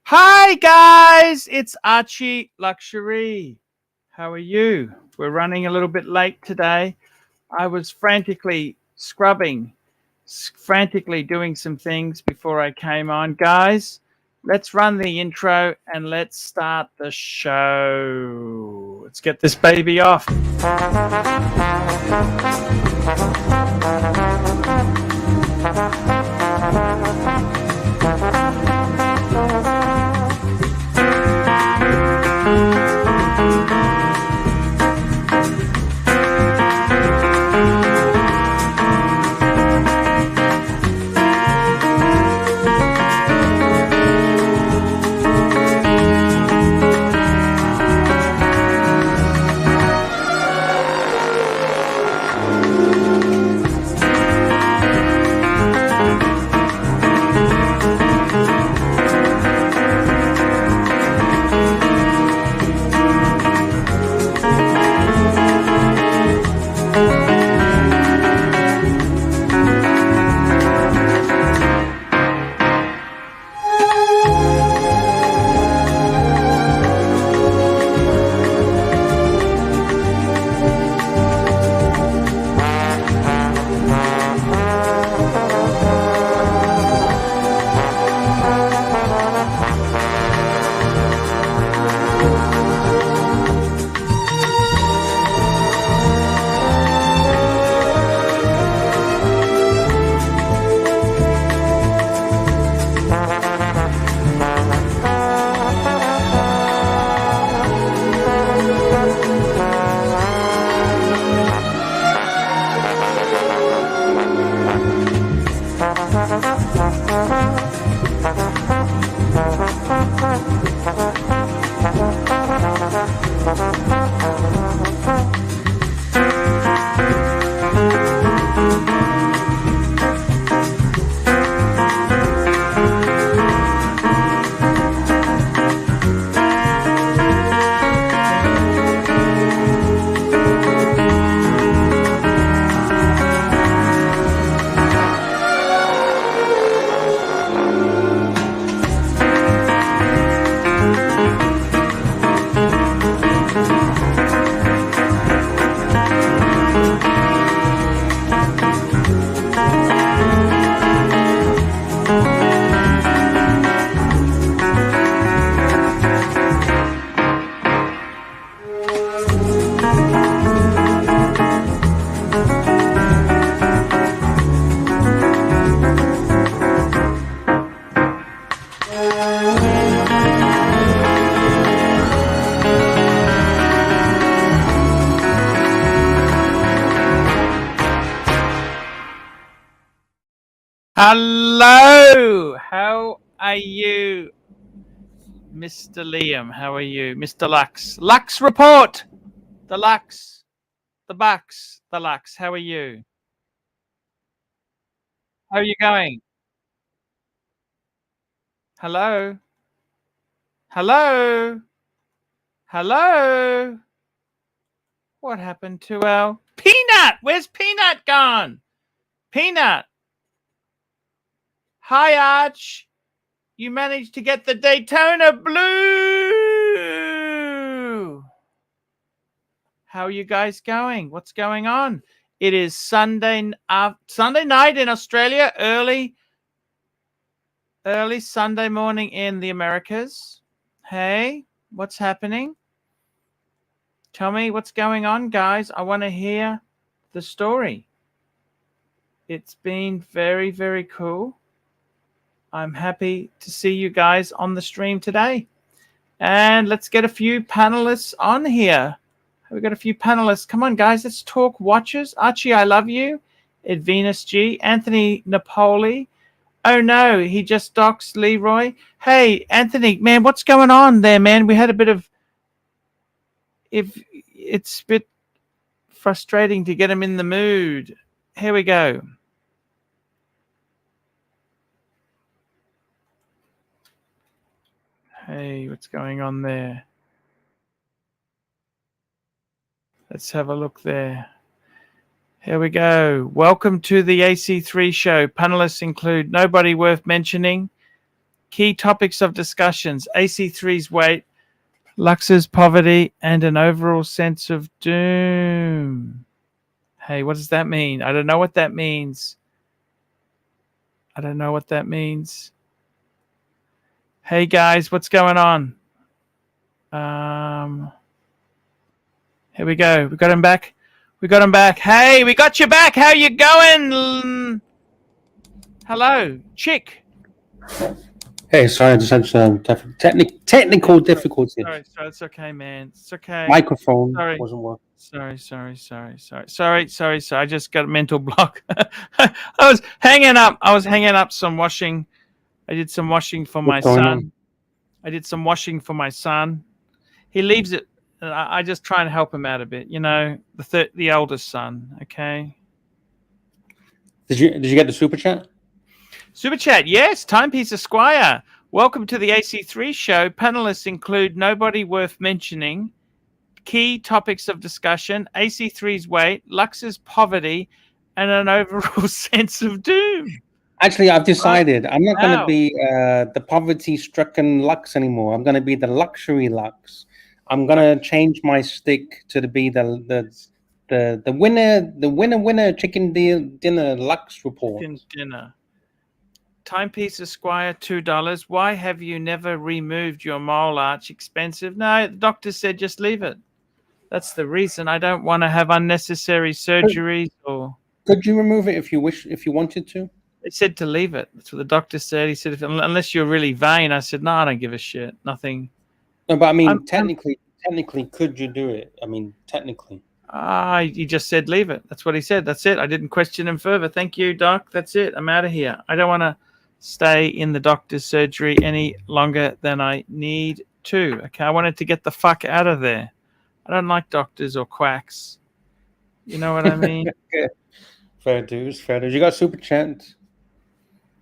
Hi guys, it's Archie Luxury. How are you? We're running a little bit late today. I was frantically scrubbing, frantically doing some things before I came on. Guys, let's run the intro and let's start the show. Let's get this baby off. Hello, how are you, Mr. Liam? How are you, Mr. Lux? Lux report. The Lux, the Bucks, the Lux. How are you? How are you going? Hello, hello, hello. What happened to our Peanut? Where's Peanut gone? Peanut. Hi, Arch. You managed to get the Daytona Blue. How are you guys going? What's going on? It is Sunday night in Australia, early Sunday morning in the Americas. Hey, what's happening? Tell me what's going on, guys. I want to hear the story. It's been very, very cool. I'm happy to see you guys on the stream today. And let's get a few panelists on here. We've got a few panelists. Come on, guys. Let's talk watches. Archie, I love you. Edvenus G. Anthony Napoli. Oh, no. He just doxed Leroy. Hey, Anthony, man, what's going on there, man? We had a bit of... It's a bit frustrating to get him in the mood. Here we go. Hey, what's going on there? Let's have a look there. Here we go. Welcome to the AC3 show. Panelists include nobody worth mentioning, Key topics of discussions: AC3's weight, Lux's poverty, and an overall sense of doom. Hey, what does that mean? I don't know what that means. I don't know what that means. Hey guys, what's going on? Here we go. We got him back. We got him back. Hey, we got you back. How you going? Hello, chick. Hey, sorry, I just had some technical difficulties. Sorry, it's okay, man. It's okay. Microphone wasn't working. Sorry. I just got a mental block. I was hanging up some washing. I did some washing for my son. He leaves it. I just try and help him out a bit. You know, the oldest son. Okay. Did you get the super chat? Super chat, yes. Timepiece Esquire. Welcome to the AC3 show. Panelists include nobody worth mentioning. Key topics of discussion: AC3's weight, Lux's poverty, and an overall sense of doom. Actually, I've decided I'm not going to be the poverty-stricken Lux anymore. I'm going to be the luxury Lux. I'm going to change my stick to be the winner chicken dinner Lux report. Chicken dinner. Timepiece Esquire, $2. Why have you never removed your mole arch? Expensive? No, the doctor said just leave it. That's the reason. I don't want to have unnecessary surgeries or. Could you remove it if you wanted to? They said to leave it. That's what the doctor said. He said, unless you're really vain. I said, no, I don't give a shit. Nothing. No, but I mean, technically, could you do it? I mean, technically. He just said leave it. That's what he said. That's it. I didn't question him further. Thank you, doc. That's it. I'm out of here. I don't want to stay in the doctor's surgery any longer than I need to. Okay, I wanted to get the fuck out of there. I don't like doctors or quacks. You know what I mean? Okay. Fair dues. You got super chat.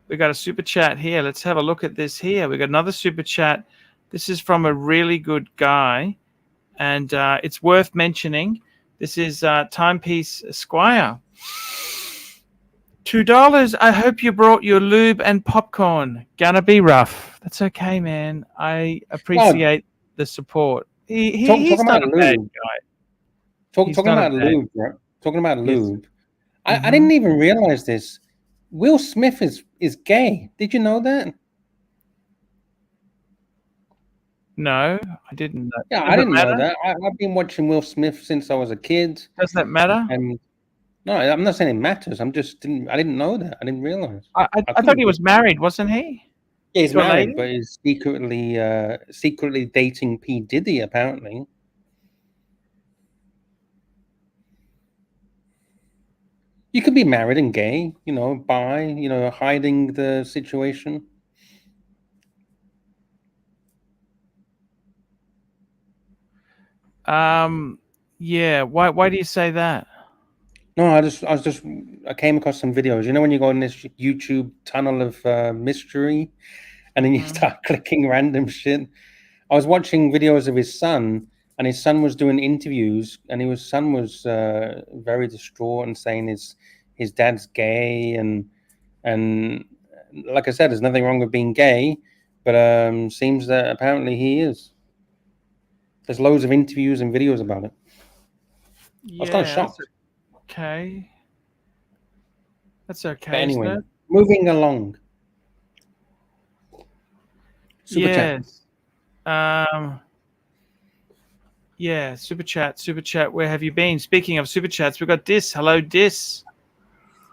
We got a super chat here. Let's have a look at this here. We got another super chat. This is from a really good guy, and it's worth mentioning. This is Timepiece Esquire. $2. I hope you brought your lube and popcorn. Gonna be rough. That's okay, man. I appreciate the support. He's not a bad guy. Talking about lube, right? Talking about lube. I didn't even realize this. Will Smith is gay. Did you know that? No, I didn't know. Yeah, I didn't know that. I've been watching Will Smith since I was a kid. Does that matter? And no, I'm not saying it matters. I didn't know that. I didn't realize. I thought he was married, wasn't he? Yeah, he's married, but he's secretly dating P. Diddy, apparently. You could be married and gay, bi, hiding the situation. Yeah. Why do you say that? No, I came across some videos. You know when you go in this YouTube tunnel of mystery, and then you start clicking random shit. I was watching videos of his son, and his son was doing interviews, and his son was very distraught and saying his dad's gay, and like I said, there's nothing wrong with being gay, but seems that apparently he is. There's loads of interviews and videos about it. I was kind of shocked. Okay. That's okay. But anyway, moving along. Super chat. Yeah, super chat. Where have you been? Speaking of super chats, we've got Dis. Hello, Dis.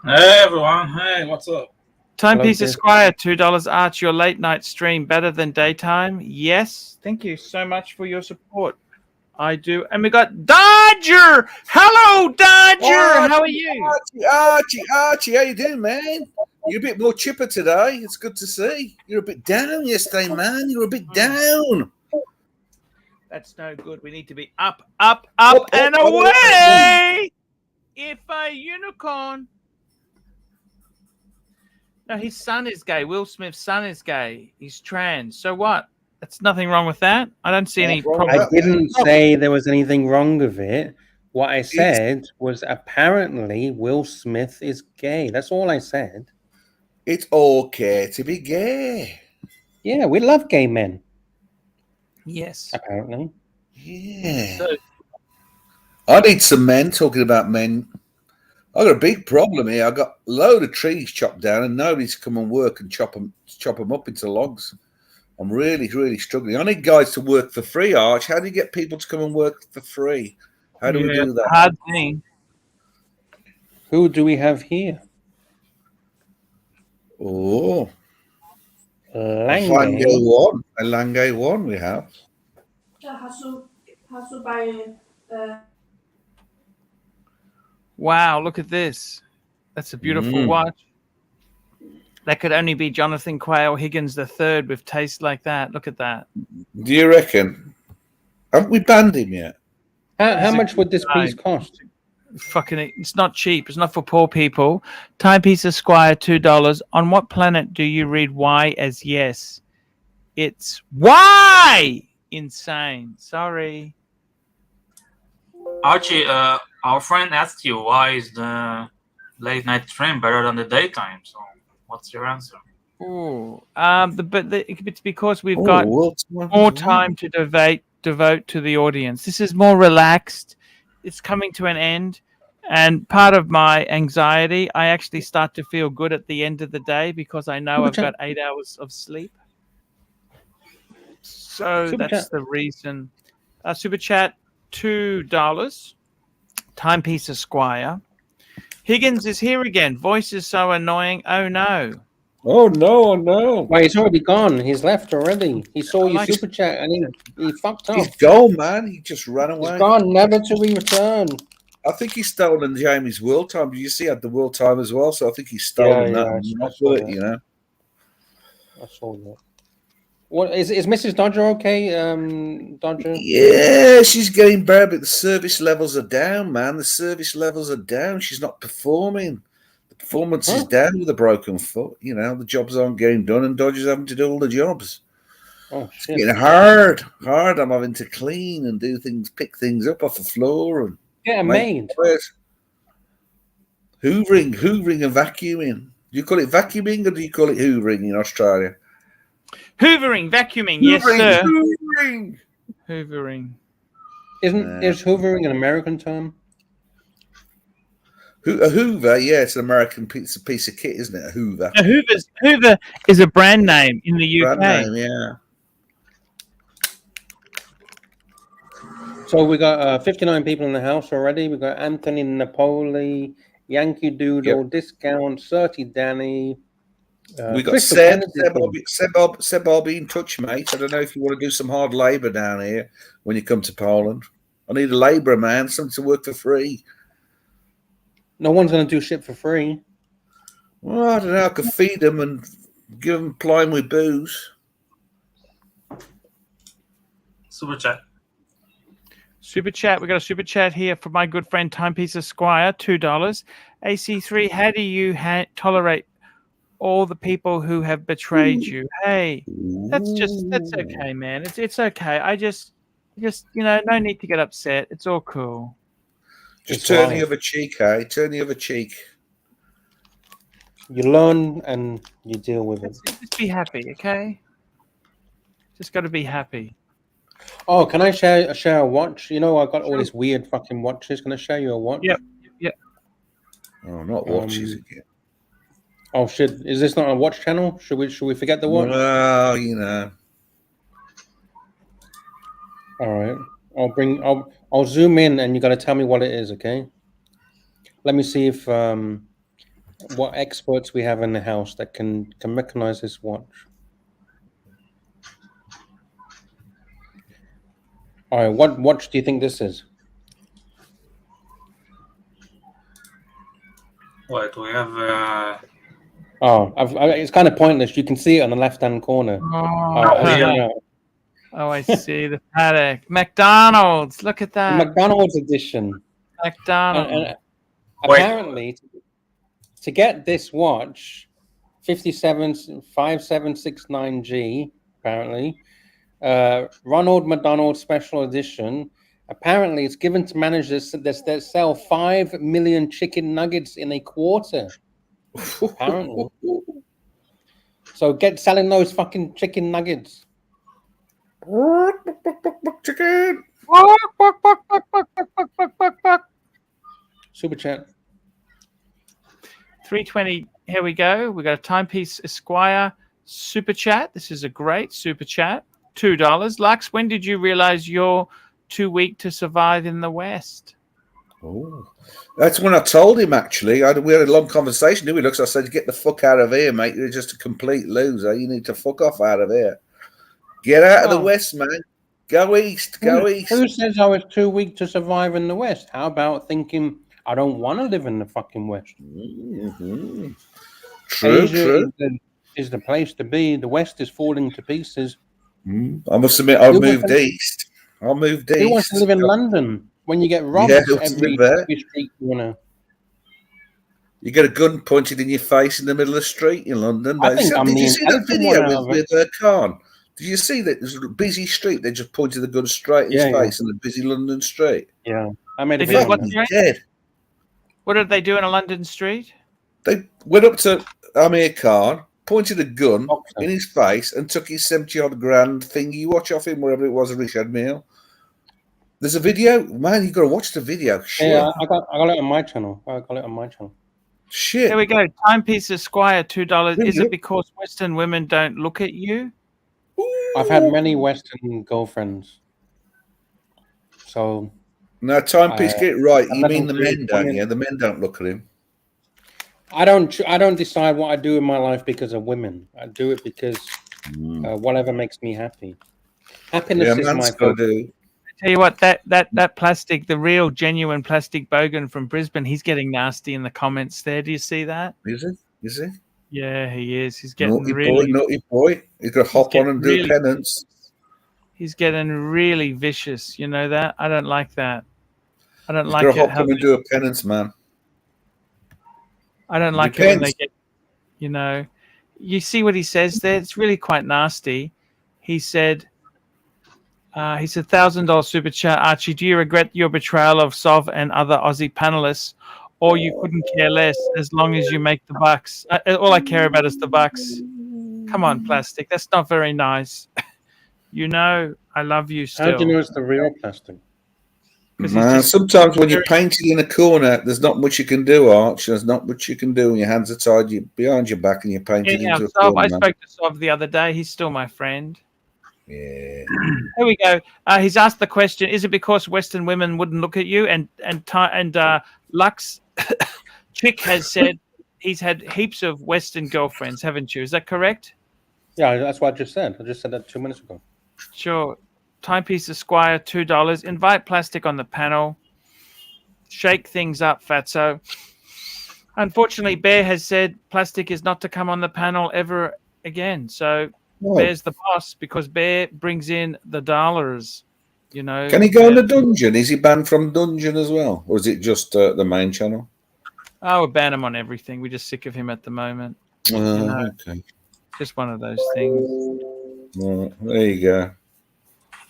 Hey, everyone. Hey, what's up? Timepiece Esquire, $2. Arch, your late night stream better than daytime? Yes. Thank you so much for your support. I do. And we got Dodger. Hello, Dodger. How are you? Archie, how you doing, man? You're a bit more chipper today. It's good to see. You're a bit down yesterday, man. You're a bit down. That's no good. We need to be up, and away. If a unicorn. No, his son is gay. Will Smith's son is gay. He's trans. So what? That's nothing wrong with that. I don't see any problem. I didn't say there was anything wrong with it. What I said was apparently Will Smith is gay. That's all I said. It's okay to be gay. Yeah, we love gay men, Yes. apparently. Yeah. So, I need some men talking about men. I got a big problem here. I got a load of trees chopped down, and nobody's come and work and chop them up into logs. I'm really, really struggling. I need guys to work for free, Arch. How do you get people to come and work for free? How do we yeah, do that? hard thing. Who do we have here? Oh, a Lange. Lange one we have. Wow, look at this. That's a beautiful watch. That could only be Jonathan Quayle Higgins III with taste like that. Look at that. Do you reckon? Haven't we banned him yet? How much would this piece cost? Fucking, it's not cheap. It's not for poor people. Timepiece Esquire, $2. On what planet do you read Y as yes? It's Y! Insane. Sorry. Archie, our friend asked you why is the late night stream better than the daytime. So, what's your answer? Ooh. It's because we've got more time to devote to the audience. This is more relaxed. It's coming to an end. And part of my anxiety, I actually start to feel good at the end of the day because I know I've got 8 hours of sleep. So that's the reason. Super chat, $2. Timepiece Esquire. Higgins is here again. Voice is so annoying. Oh no. Oh no, no. Wait, he's already gone. He's left already. He saw your super chat and he fucked up. He's gone, man. He just ran away. He's gone, never to return. I think he's stolen Jamie's world time. Did you see? He had the world time as well, so I think he's stolen that. I saw that. You know. I saw that. What is Mrs. Dodger okay? Dodger? Yeah, she's getting better, but the service levels are down, man. The service levels are down. She's not performing. The performance is down with a broken foot. You know, the jobs aren't getting done, and Dodger's having to do all the jobs. Oh shit! It's getting hard. I'm having to clean and do things, pick things up off the floor, and get a maid. Hoovering and vacuuming. Do you call it vacuuming or do you call it hoovering in Australia? Hoovering, vacuuming, yes, sir. Hoovering. Is hoovering an American term? A Hoover, yeah, it's an American piece of kit, isn't it? A Hoover. Hoover is a brand name in the UK. Brand name, yeah. So we got 59 people in the house already. We got Anthony Napoli, Yankee Doodle, Discount, 30 Danny. We got Seb I'll be in touch, mate. I don't know if you want to do some hard labour down here when you come to Poland. I need a labourer, man, something to work for free. No one's going to do shit for free. Well, I don't know. I could feed them and ply them with booze. Super chat. Super chat. We got a super chat here from my good friend Timepiece Esquire, $2. AC3, how do you tolerate all the people who have betrayed you? Hey, that's okay, man. It's okay. I just no need to get upset. It's all cool. Just turn the other cheek, hey? Turn the other cheek. You learn and you deal with it. Just be happy, okay? Just got to be happy. Oh, can I share a watch? You know, I got all these weird fucking watches. Can I show you a watch? Yep. Oh, not watches again. Oh shit! Is this not a watch channel? Should we forget the watch? Well, you know. All right. I'll zoom in, and you got to tell me what it is, okay? Let me see if what experts we have in the house that can recognize this watch. All right, what watch do you think this is? What we have? It's kind of pointless. You can see it on the left-hand corner. Oh, I see the paddock. McDonald's. Look at that. The McDonald's edition. McDonald's. And apparently, to get this watch, 5769G, apparently, Ronald McDonald Special Edition. Apparently, it's given to managers that sell 5 million chicken nuggets in a quarter. Apparently. So get selling those fucking chicken nuggets. Chicken. Super chat. 320. Here we go. We got a Timepiece Esquire super chat. This is a great super chat. $2. Lux, when did you realize you're too weak to survive in the West? Oh, that's when I told him. Actually, we had a long conversation. Didn't we? Looks, I said, "Get the fuck out of here, mate. You're just a complete loser. You need to fuck off out of here. Get out of the West, man. Go east. Go east." Who says I was too weak to survive in the West? How about thinking I don't want to live in the fucking West? Mm-hmm. True, Asia true. is the place to be. The West is falling to pieces. I must admit, I've moved east. I moved east. Who wants to live in London when you get robbed every street corner? You get a gun pointed in your face in the middle of the street in London. I think Did you see that video with Khan? Did you see that? There's a busy street. They just pointed the gun straight in his face in a busy London street. Yeah, I made a video. Dead. What did they do in a London street? They went up to Amir Khan, pointed a gun in his face, and took his 70-odd grand thingy watch off him, wherever it was, a Richard Meal. There's a video, man. You got to watch the video. Shit. Yeah, I got it on my channel. Shit. Here we go. Timepiece Esquire, $2. Is it because Western women don't look at you? I've had many Western girlfriends. So now, Timepiece, get it right. You mean the men, don't you? The men don't look at him. I don't decide what I do in my life because of women. I do it because whatever makes me happy. Happiness is my focus. Tell you what, that plastic, the real genuine plastic bogan from Brisbane, he's getting nasty in the comments there. Do you see that? Is he? Is he? Yeah, he is. He's getting naughty boy. He's got to hop on and do penance. He's getting really vicious. You know that? I don't like that. I don't like it. Hop on and do a penance, man. I don't like it when they get, you know. You see what he says there? It's really quite nasty. He said, $1,000 super chat. Archie, do you regret your betrayal of Sov and other Aussie panelists, or you couldn't care less as long as you make the bucks? All I care about is the bucks. Come on, plastic. That's not very nice. You know, I love you still. How do you know it's the real plastic? Man, sometimes when you're painted in a corner, there's not much you can do, Arch. There's not much you can do when your hands are tied behind your back and you're painted into a corner. I spoke to Sov the other day. He's still my friend. Yeah. Here we go. He's asked the question: is it because Western women wouldn't look at you? And Lux Chick has said he's had heaps of Western girlfriends, haven't you? Is that correct? Yeah, that's what I just said. I just said that 2 minutes ago. Sure. Timepiece Esquire, $2. Invite plastic on the panel. Shake things up, Fatso. Unfortunately, Bear has said plastic is not to come on the panel ever again. So Bear's the boss because Bear brings in the dollars. You know. Can he go in the dungeon? Is he banned from dungeon as well, or is it just the main channel? Oh, we'll ban him on everything. We're just sick of him at the moment. Okay. Just one of those things. There you go.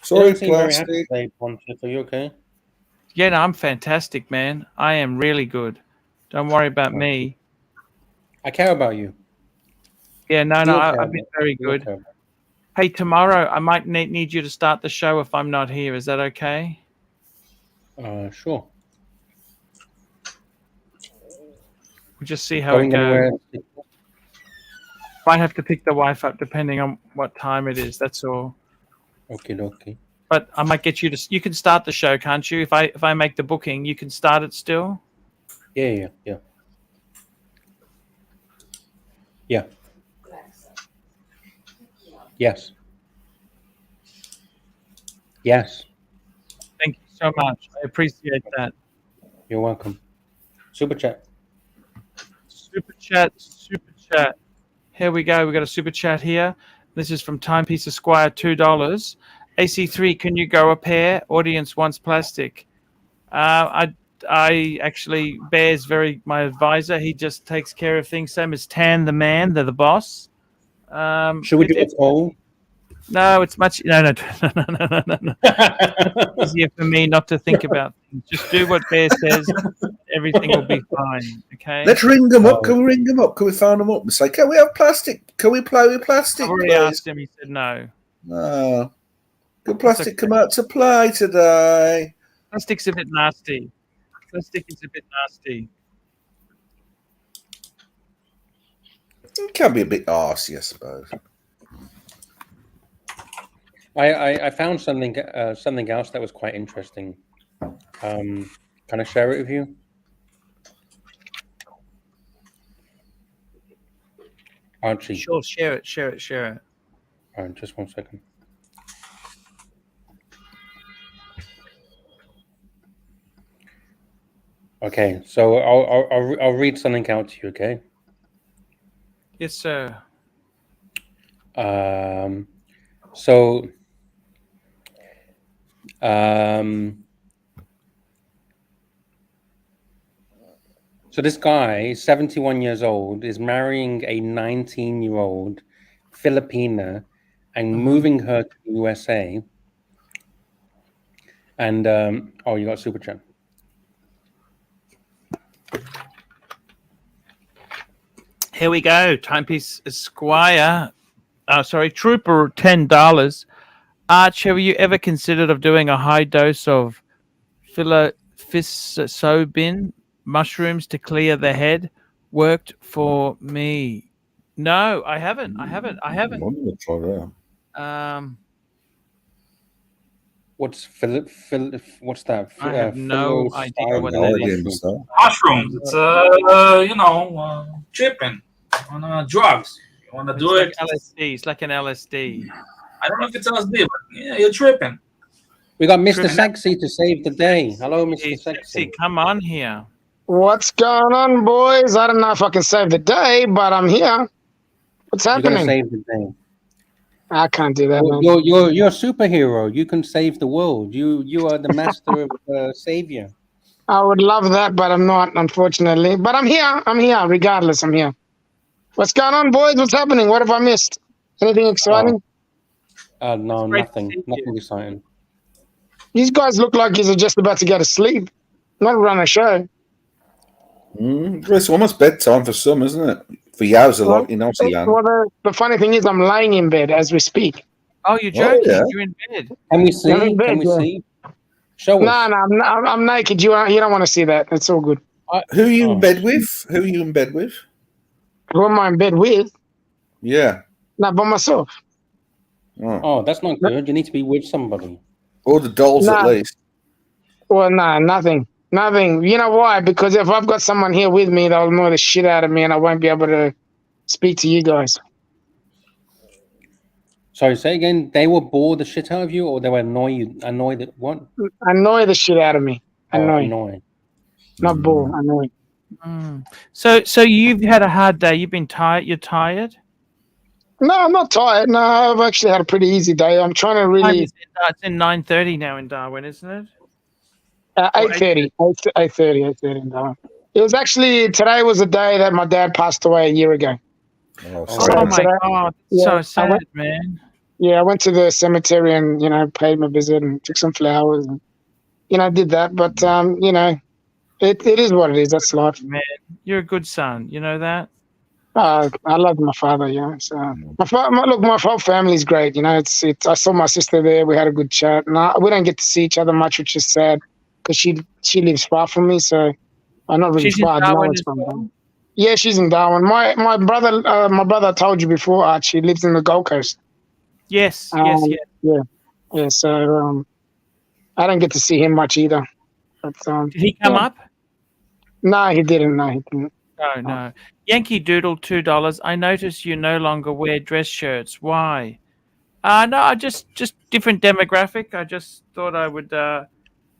Sorry, plastic. Are you okay? Yeah, no, I'm fantastic, man. I am really good. Don't worry about me. I care about you. Yeah, no, I've been very good. Hey, tomorrow I might need you to start the show if I'm not here. Is that okay? Sure. We'll just see how it goes. Might have to pick the wife up depending on what time it is. That's all. Okay. But I might get you to. You can start the show, can't you? If I make the booking, you can start it still. Yeah. Yes. Thank you so much. I appreciate that. You're welcome. Super chat. Here we go. We got a super chat here. This is from Timepiece Esquire, $2. AC3, can you go a pair? Audience wants plastic. I actually, Bear's my advisor. He just takes care of things. Same as Tan the man, they're the boss. Should we do a poll? No, it's much no. Easier for me not to think about things. Just do what Bear says. Everything will be fine. Okay. Let's ring them up. Can we ring them up? Can we phone them up and say, can we have plastic? Can we play with plastic, I've already please? asked him. He said no. No. Could plastic come out to play today? Plastic's a bit nasty. Plastic is a bit nasty. It can be a bit arsey, I suppose. I found something else that was quite interesting. Can I share it with you? Archie. Sure, share it. All right, just 1 second. Okay, so I'll read something out to you. Okay. Yes, sir. So this guy, 71 years old, is marrying a 19-year-old Filipina and moving her to the USA. And oh, you got super chat. Here we go. Timepiece Esquire. Trooper, $10. Arch, have you ever considered of doing a high dose of psilocybin mushrooms to clear the head? Worked for me. No, I haven't. I'm going to try that. What's what's that? I have no idea what that is. Mushrooms. It's tripping on drugs. You want to do it? Like LSD. It's like an LSD. I don't know if it's LSD, but yeah, you're tripping. We got Mr. Sexy to save the day. Hello, Mr. Sexy. Come on here. What's going on, boys? I don't know if I can save the day, but I'm here. What's happening? You're gonna save the day. I can't do that, man. You're a superhero. You can save the world. You are the master of savior. I would love that, but I'm not, unfortunately. But I'm here. Regardless, I'm here. What's going on, boys? What's happening? What have I missed? Anything exciting? No, nothing. Nothing exciting. These guys look like you're just about to go to sleep, not run a show. It's almost bedtime for some, isn't it? For Yowza, like in Aussie land. Well, the funny thing is, I'm laying in bed as we speak. Oh, you're joking? Yeah. You're in bed. Can we see? Can we see? Show us. No, I'm naked. You don't want to see that. It's all good. Who are you in bed with? Who are you in bed with? Who am I in bed with? Yeah. Not by myself. Oh, that's not good. You need to be with somebody. Or the dolls, at least. Well, nothing. You know why? Because if I've got someone here with me, they'll annoy the shit out of me, and I won't be able to speak to you guys. Sorry, say again. They will bore the shit out of you, or they will annoy you? Annoy the what? Annoy the shit out of me. Annoy. Not bore. Annoy. So you've had a hard day. You've been tired. You're tired. No, I'm not tired. No, I've actually had a pretty easy day. I'm trying to really. It's in 9:30 now in Darwin, isn't it? 8:30. 8:30 in Darwin. It was actually today was the day that my dad passed away a year ago. Oh my God! So sad, man. Yeah, I went to the cemetery and paid my visit and took some flowers and did that. But it is what it is. That's life. Man, you're a good son. You know that. I love my father. So my whole family's great. I saw my sister there. We had a good chat. And we don't get to see each other much, which is sad because she lives far from me. So I'm not really far. In Darwin as well? Yeah, she's in Darwin. My brother, I told you before, Archie, lives in the Gold Coast. Yes. Yeah. So I don't get to see him much either. But, did he come up? No, he didn't. No. No. Yankee Doodle, $2. I notice you no longer wear dress shirts. Why? No, I just different demographic. I just thought I would. Do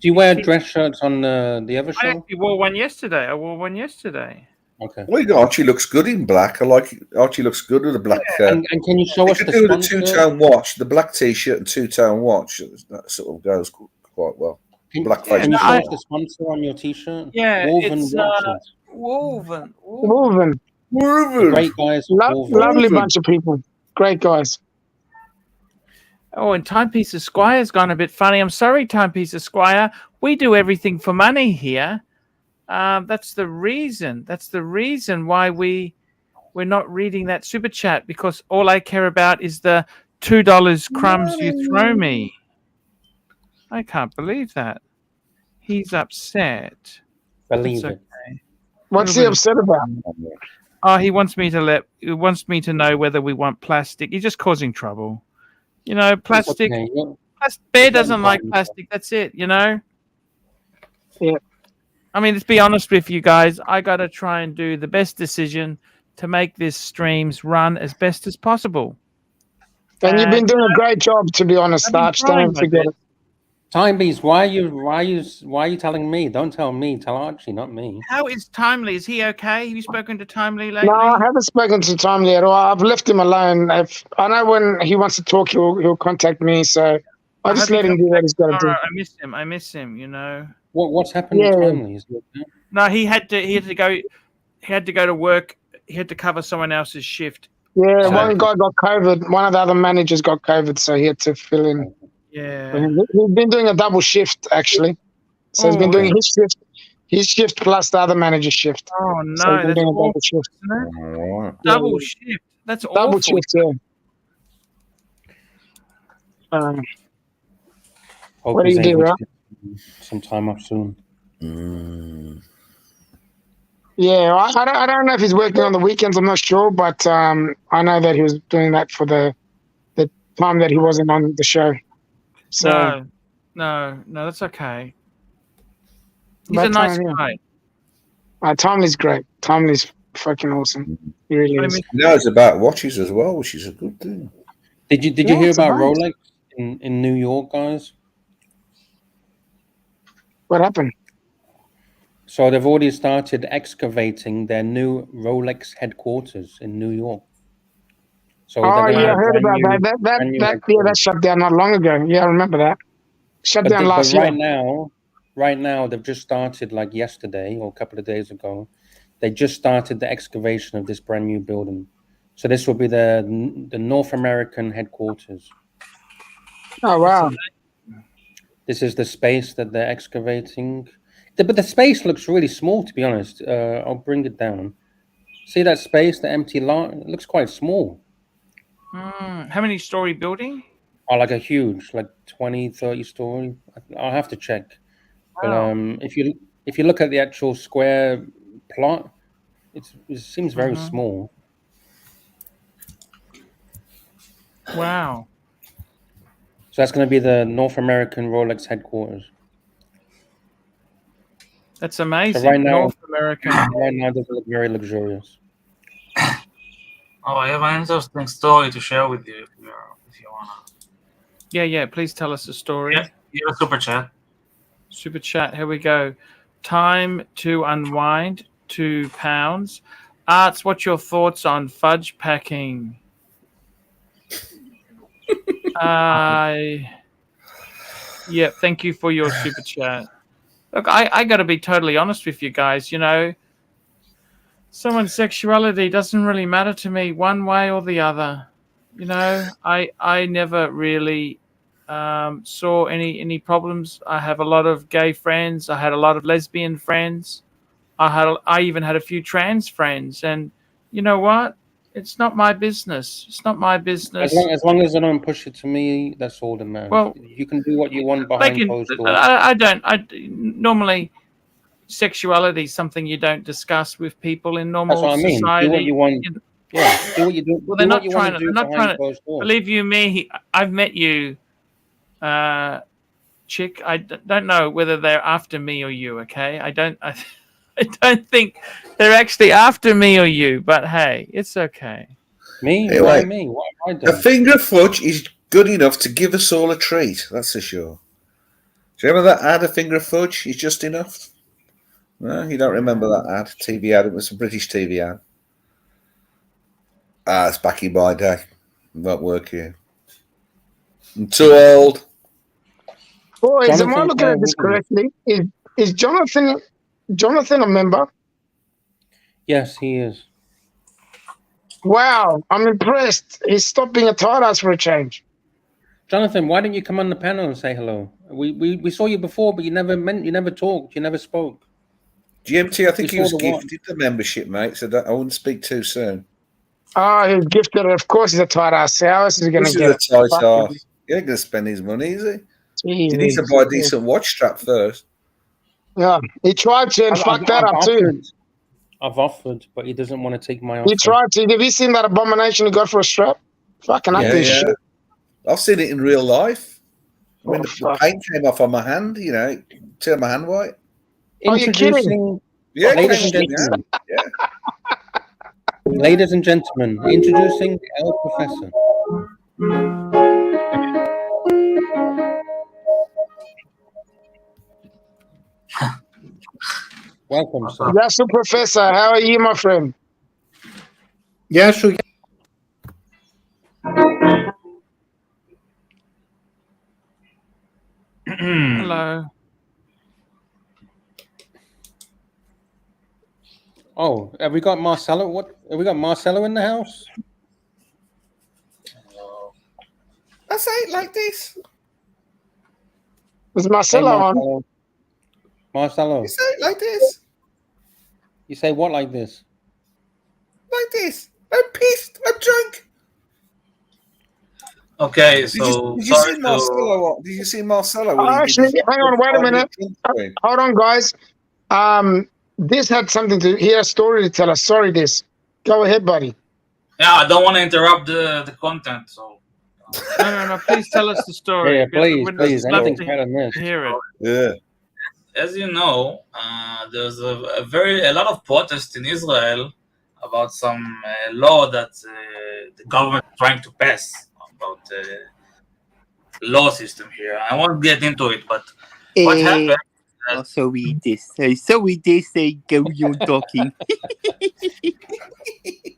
you wear dress shirts on the other show? I actually wore one yesterday. Okay. Well, Archie looks good in black. I like it. Archie looks good with a black. And can you show us the do the two-tone watch, the black T-shirt and two-tone watch? That sort of goes quite well. Black face. Can you show us the sponsor on your T-shirt? Yeah, it's Woven. Great guys. Lovely bunch of people. Great guys. Oh, and Timepiece Esquire's gone a bit funny. I'm sorry, Timepiece Esquire. We do everything for money here. That's the reason. That's the reason why we're not reading that super chat, because all I care about is the $2 crumbs you throw me. I can't believe that. He's upset. Believe That's it. okay. What's he upset about? Oh, he wants me to know whether we want plastic. He's just causing trouble. You know, plastic. Okay, yeah. Bear It's not doesn't like important. plastic. That's it. You know. Yeah. I mean, let's be honest with you guys. I got to try and do the best decision to make this streams run as best as possible. And you've been doing a great job, to be honest, I've been Arch. trying Don't my forget best. it. Timepiece, why are you telling me? Don't tell me. Tell Archie, not me. How is Timely? Is he okay? Have you spoken to Timely lately? No, I haven't spoken to Timely at all. I've left him alone. I know when he wants to talk, he'll contact me. So I just hope let he him do comes what back he's got to do. tomorrow. I miss him. You know. What's happened Yeah. to Timely? Is it okay? No, he had to go to work. He had to cover someone else's shift. Yeah, Oh, one okay. guy got COVID. One of the other managers got COVID, so he had to fill in. Yeah. He's been doing a double shift, actually. So he's been Oh, doing his shift plus the other manager's shift. Oh So no, he's been that's doing a double awful, shift. isn't it? Alright. Double shift. That's Double awful. shift, yeah. Hope What do he's you do, able to right? get some time off soon. Yeah, I don't know if he's working on the weekends. I'm not sure, but I know that he was doing that for the time that he wasn't on the show. So, No, that's okay. He's but, a nice yeah. guy. Timely's great. Timely's fucking awesome. He really I is. mean, He knows about watches as well, which is a good thing. Did you Yeah, hear it's about nice. Rolex in New York, guys? What happened? So they've already started excavating their new Rolex headquarters in New York. So they're Oh, going to yeah, I have heard brand about new, that. brand new That headquarters. shut down not long ago. Yeah, I remember that. Shut down But last year. right now they've just started, like yesterday or a couple of days ago. They just started the excavation of this brand new building. So this will be the North American headquarters. Oh, wow. This is the space that they're excavating. But the space looks really small, to be honest. I'll bring it down. See that space, the empty lot? It looks quite small. how many story building? Oh, like a huge, like 20, 30 story. I'll have to check. Wow. But if you look at the actual square plot, it seems very Mhm. small. Wow. So that's going to be the North American Rolex headquarters. That's amazing. So right now, North American. they look very luxurious. Oh, I have an interesting story to share with you if you wanna. Yeah. Please tell us a story. Yeah, a super chat. Super chat. Here we go. Time to unwind. £2. Arts, what's your thoughts on fudge packing? Yeah, thank you for your super chat. Look, I got to be totally honest with you guys. You know, someone's sexuality doesn't really matter to me one way or the other. You know, I never really saw any problems. I have a lot of gay friends. I had a lot of lesbian friends. I even had a few trans friends, and you know what? It's not my business. It's not my business. As long as they don't push it to me, that's all that matters. Well, you can do what you want behind closed doors. I don't. Normally, sexuality is something you don't discuss with people in normal That's what I mean. society. Do what you want. Yeah, do what you do. Well, do they're what not you trying want to. to do They're not behind trying to. closed doors. Believe you me, I've met you, chick. I don't know whether they're after me or you. Okay, I don't think they're actually after me or you. But hey, it's okay. Me? Anyway, Why me? What have I A done? finger of fudge is good enough to give us all a treat, that's for sure. Do you remember that ad, a finger of fudge is just enough? No, you don't remember that ad, TV ad. It was a British TV ad. It's back in my day. It won't work here. I'm too old. Boys, am I Jonathan looking at this Wiggins. correctly? Is Jonathan a member? Yes, he is. Wow, I'm impressed. He's stopped being a tight ass for a change. Jonathan, why didn't you come on the panel and say hello? We saw you before, but you never talked, you never spoke. GMT, I think We he was saw the gifted the membership, mate, so I wouldn't speak too soon. Oh, he's gifted. Of course, he's a tight ass. How else is he going This to is get a it? tight ass. He ain't going to spend his money, is he? He needs to Jesus. buy a decent watch strap first. Yeah, he tried to and fucked that up too. I've offered, but he doesn't want to take my offer. He tried to. Have you seen that abomination he got for a strap? Fucking up this shit. I've seen it in real life. I mean, Oh, the paint came off on my hand, you know, it turned my hand white. Oh, you're kidding? Yeah, ladies and gentlemen. Ladies and gentlemen, introducing El Professor. Welcome, sir. Yes, Professor. How are you, my friend? Yeah, sure. Hello. Oh, have we got Marcelo? What have we got Marcelo in the house? I say it like this. Is Marcelo on? Marcelo. You say it like this. You say what like this? Like this. I'm pissed. I'm drunk. Okay, so did you see Marcelo? Did you see Marcelo? Oh, actually, hang on, wait a minute. Hold on, guys. This had something to. He has a story to tell us. Sorry, this. Go ahead, buddy. Yeah, I don't want to interrupt the content. So No. Please tell us the story. Yeah, please. Anything's to better than this. hear it. Yeah. As you know, there's a lot of protests in Israel about some law that the government is trying to pass about the law system here. I won't get into it, but what happened? So we go you talking.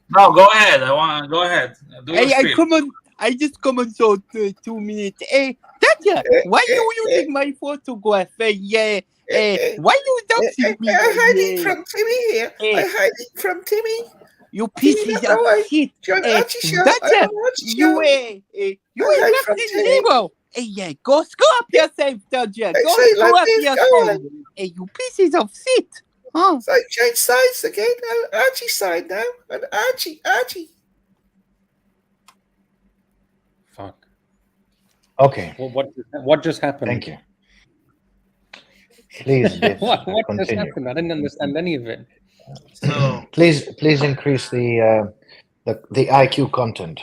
No, go ahead. Go ahead. Do your spiel. Come on. I just come on so 2 minutes. Tanya, why you using my photograph? Why you doxing me? I hide it from Timmy here. I hide it from Timmy. You pieces of shit. Tanya, you left in zero. Hey, go up yourself, Tanya. Go up yourself. Hey, you pieces of shit. Huh? So change sides again. Archie's side now. And Archie. Fuck. Okay. Well, what just happened? Thank you. Please, what continue. just happened? I didn't understand any of it. So Please increase the IQ content.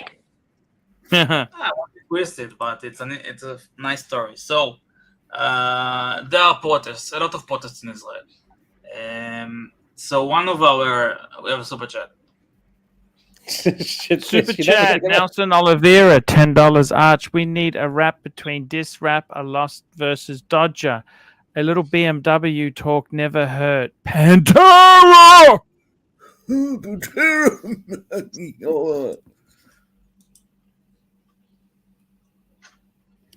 I won't twist it, but it's a nice story. So there are protests, a lot of protests in Israel. So we have a super chat. Super chat, Nelson Oliveira, $10 Arch. We need a rap between Diss Rap, a Lost versus Dodger. A little BMW talk never hurt. Pantera!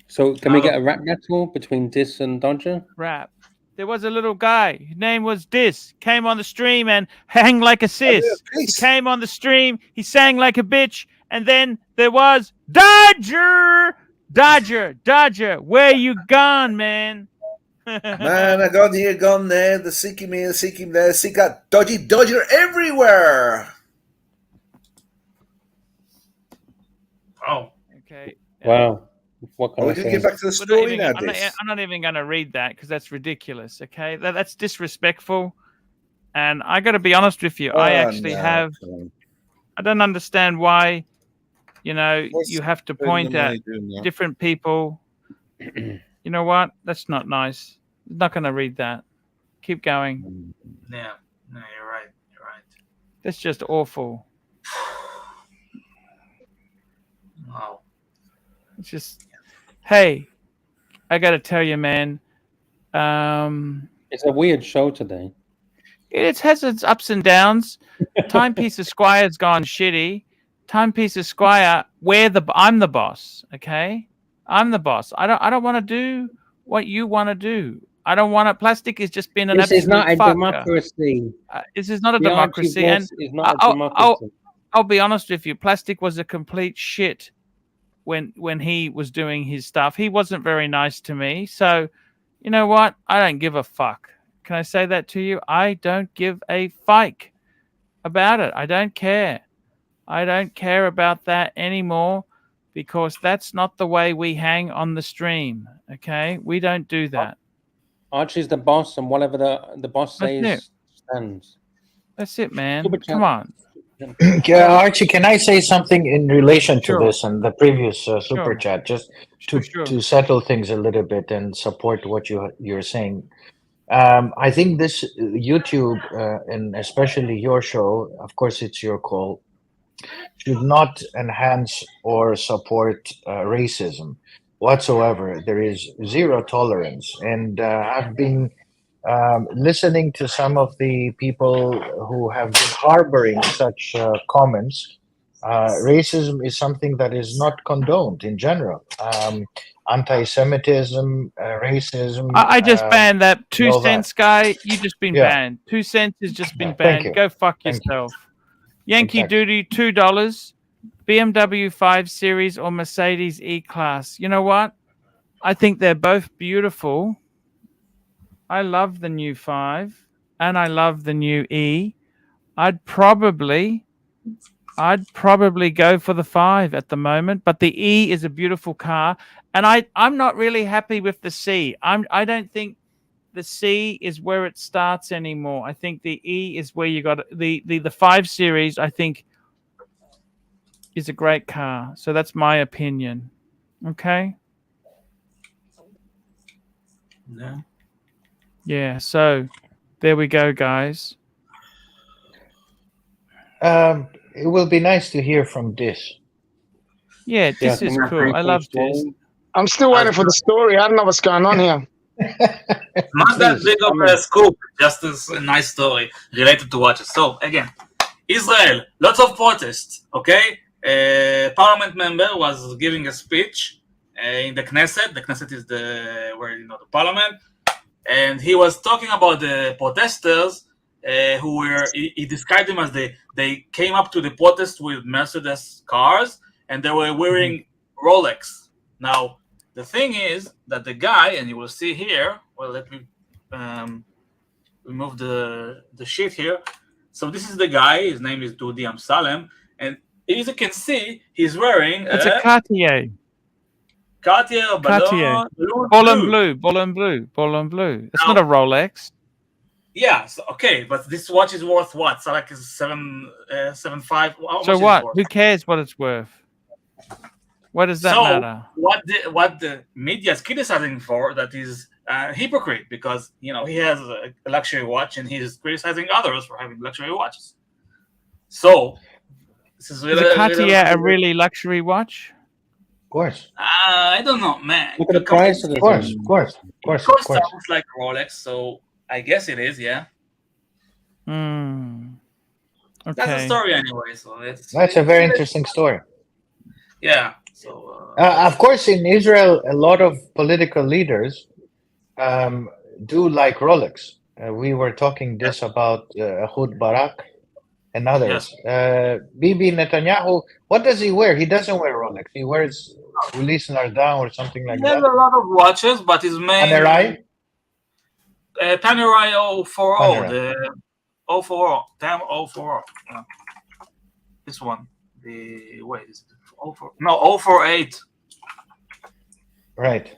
So can we get a rap battle between Diss and Dodger? Rap. There was a little guy. His name was Diss. Came on the stream and hang like a sis. He came on the stream. He sang like a bitch. And then there was Dodger. Dodger. Where you gone, man? Man, I gone here, gone there. The seek him here, seek him there. Seek out Dodger everywhere. Oh. Okay. Wow. What can Are I we going to say? get back to the story now, I'm not even going to read that because that's ridiculous. Okay, that's disrespectful. And I got to be honest with you. I don't understand why. You have to point at different people. You know what? That's not nice. I'm not going to read that. Keep going. Yeah. No, you're right. That's just awful. Wow. It's just, hey, I got to tell you, man. It's a weird show today. It has its ups and downs. Timepiece Esquire's gone shitty. Timepiece Esquire, I'm the boss. Okay, I'm the boss. I don't want to do what you want to do. I don't want to. Plastic has just been an absolute This is not a fucker. democracy. This is not a democracy, and is not a democracy. I'll be honest with you. Plastic was a complete shit when he was doing his stuff. He wasn't very nice to me. So, you know what? I don't give a fuck. Can I say that to you? I don't give a fuck about it. I don't care. I don't care about that anymore because that's not the way we hang on the stream. Okay? We don't do that. Archie's the boss, and whatever the boss says stands. That's it, man. Come on. Archie, can I say something in relation to this and the previous super chat, just to settle things a little bit and support what you're saying? I think this YouTube and especially your show, of course, it's your call, should not enhance or support racism whatsoever. There is zero tolerance, and I've been listening to some of the people who have been harboring such comments. Racism is something that is not condoned in general. Anti-Semitism, racism. I just banned that 2 cents guy. You just been banned. 2 cents has just been banned. Go fuck yourself. Yankee Doodle, $2. BMW 5 Series or Mercedes E-Class. You know what? I think they're both beautiful. I love the new 5 and I love the new E. I'd probably go for the 5 at the moment, but the E is a beautiful car, and I'm not really happy with the C. I don't think the C is where it starts anymore. I think the E is where you got the 5 Series. I think is a great car. So that's my opinion. Okay. Yeah. Yeah. So there we go, guys. It will be nice to hear from Dis. Yeah, Dis is cool. I love Dis. I'm still waiting for the story. I don't know what's going on here. Not that big of a scoop, just a nice story related to watches. So again, Israel, lots of protests. Okay, parliament member was giving a speech in the Knesset. The Knesset is the parliament, and he was talking about the protesters who were. He described them as they came up to the protest with Mercedes cars, and they were wearing Rolex. Now, the thing is that the guy, and you will see here. Well, let me remove the sheet here. So this is the guy. His name is Dudi Amsalem, and as you can see, he's wearing a Cartier. Cartier Cartier. Ballon blue. It's not a Rolex. Yeah. So, okay, but this watch is worth what? So like is 7.5. So what? Who cares what it's worth? What does that matter? What the media is criticizing for that is hypocrite, because he has a luxury watch and he's criticizing others for having luxury watches. So this is really, a Cartier a really luxury watch? Of course. I don't know, man. Look at the price of it. Of course. Sounds like Rolex, so I guess it is, yeah. Okay. That's the story anyway. So that's a very interesting story. Yeah. So of course, in Israel, a lot of political leaders do like Rolex. We were talking this about Ehud Barak and others. Yes. Bibi Netanyahu, what does he wear? He doesn't wear Rolex. He wears Ulysse Nardin or something like that. He has a lot of watches, but his main Panerai 040, the 040, damn 040. Yeah. This one. Wait, is it 040? No, 048. Right.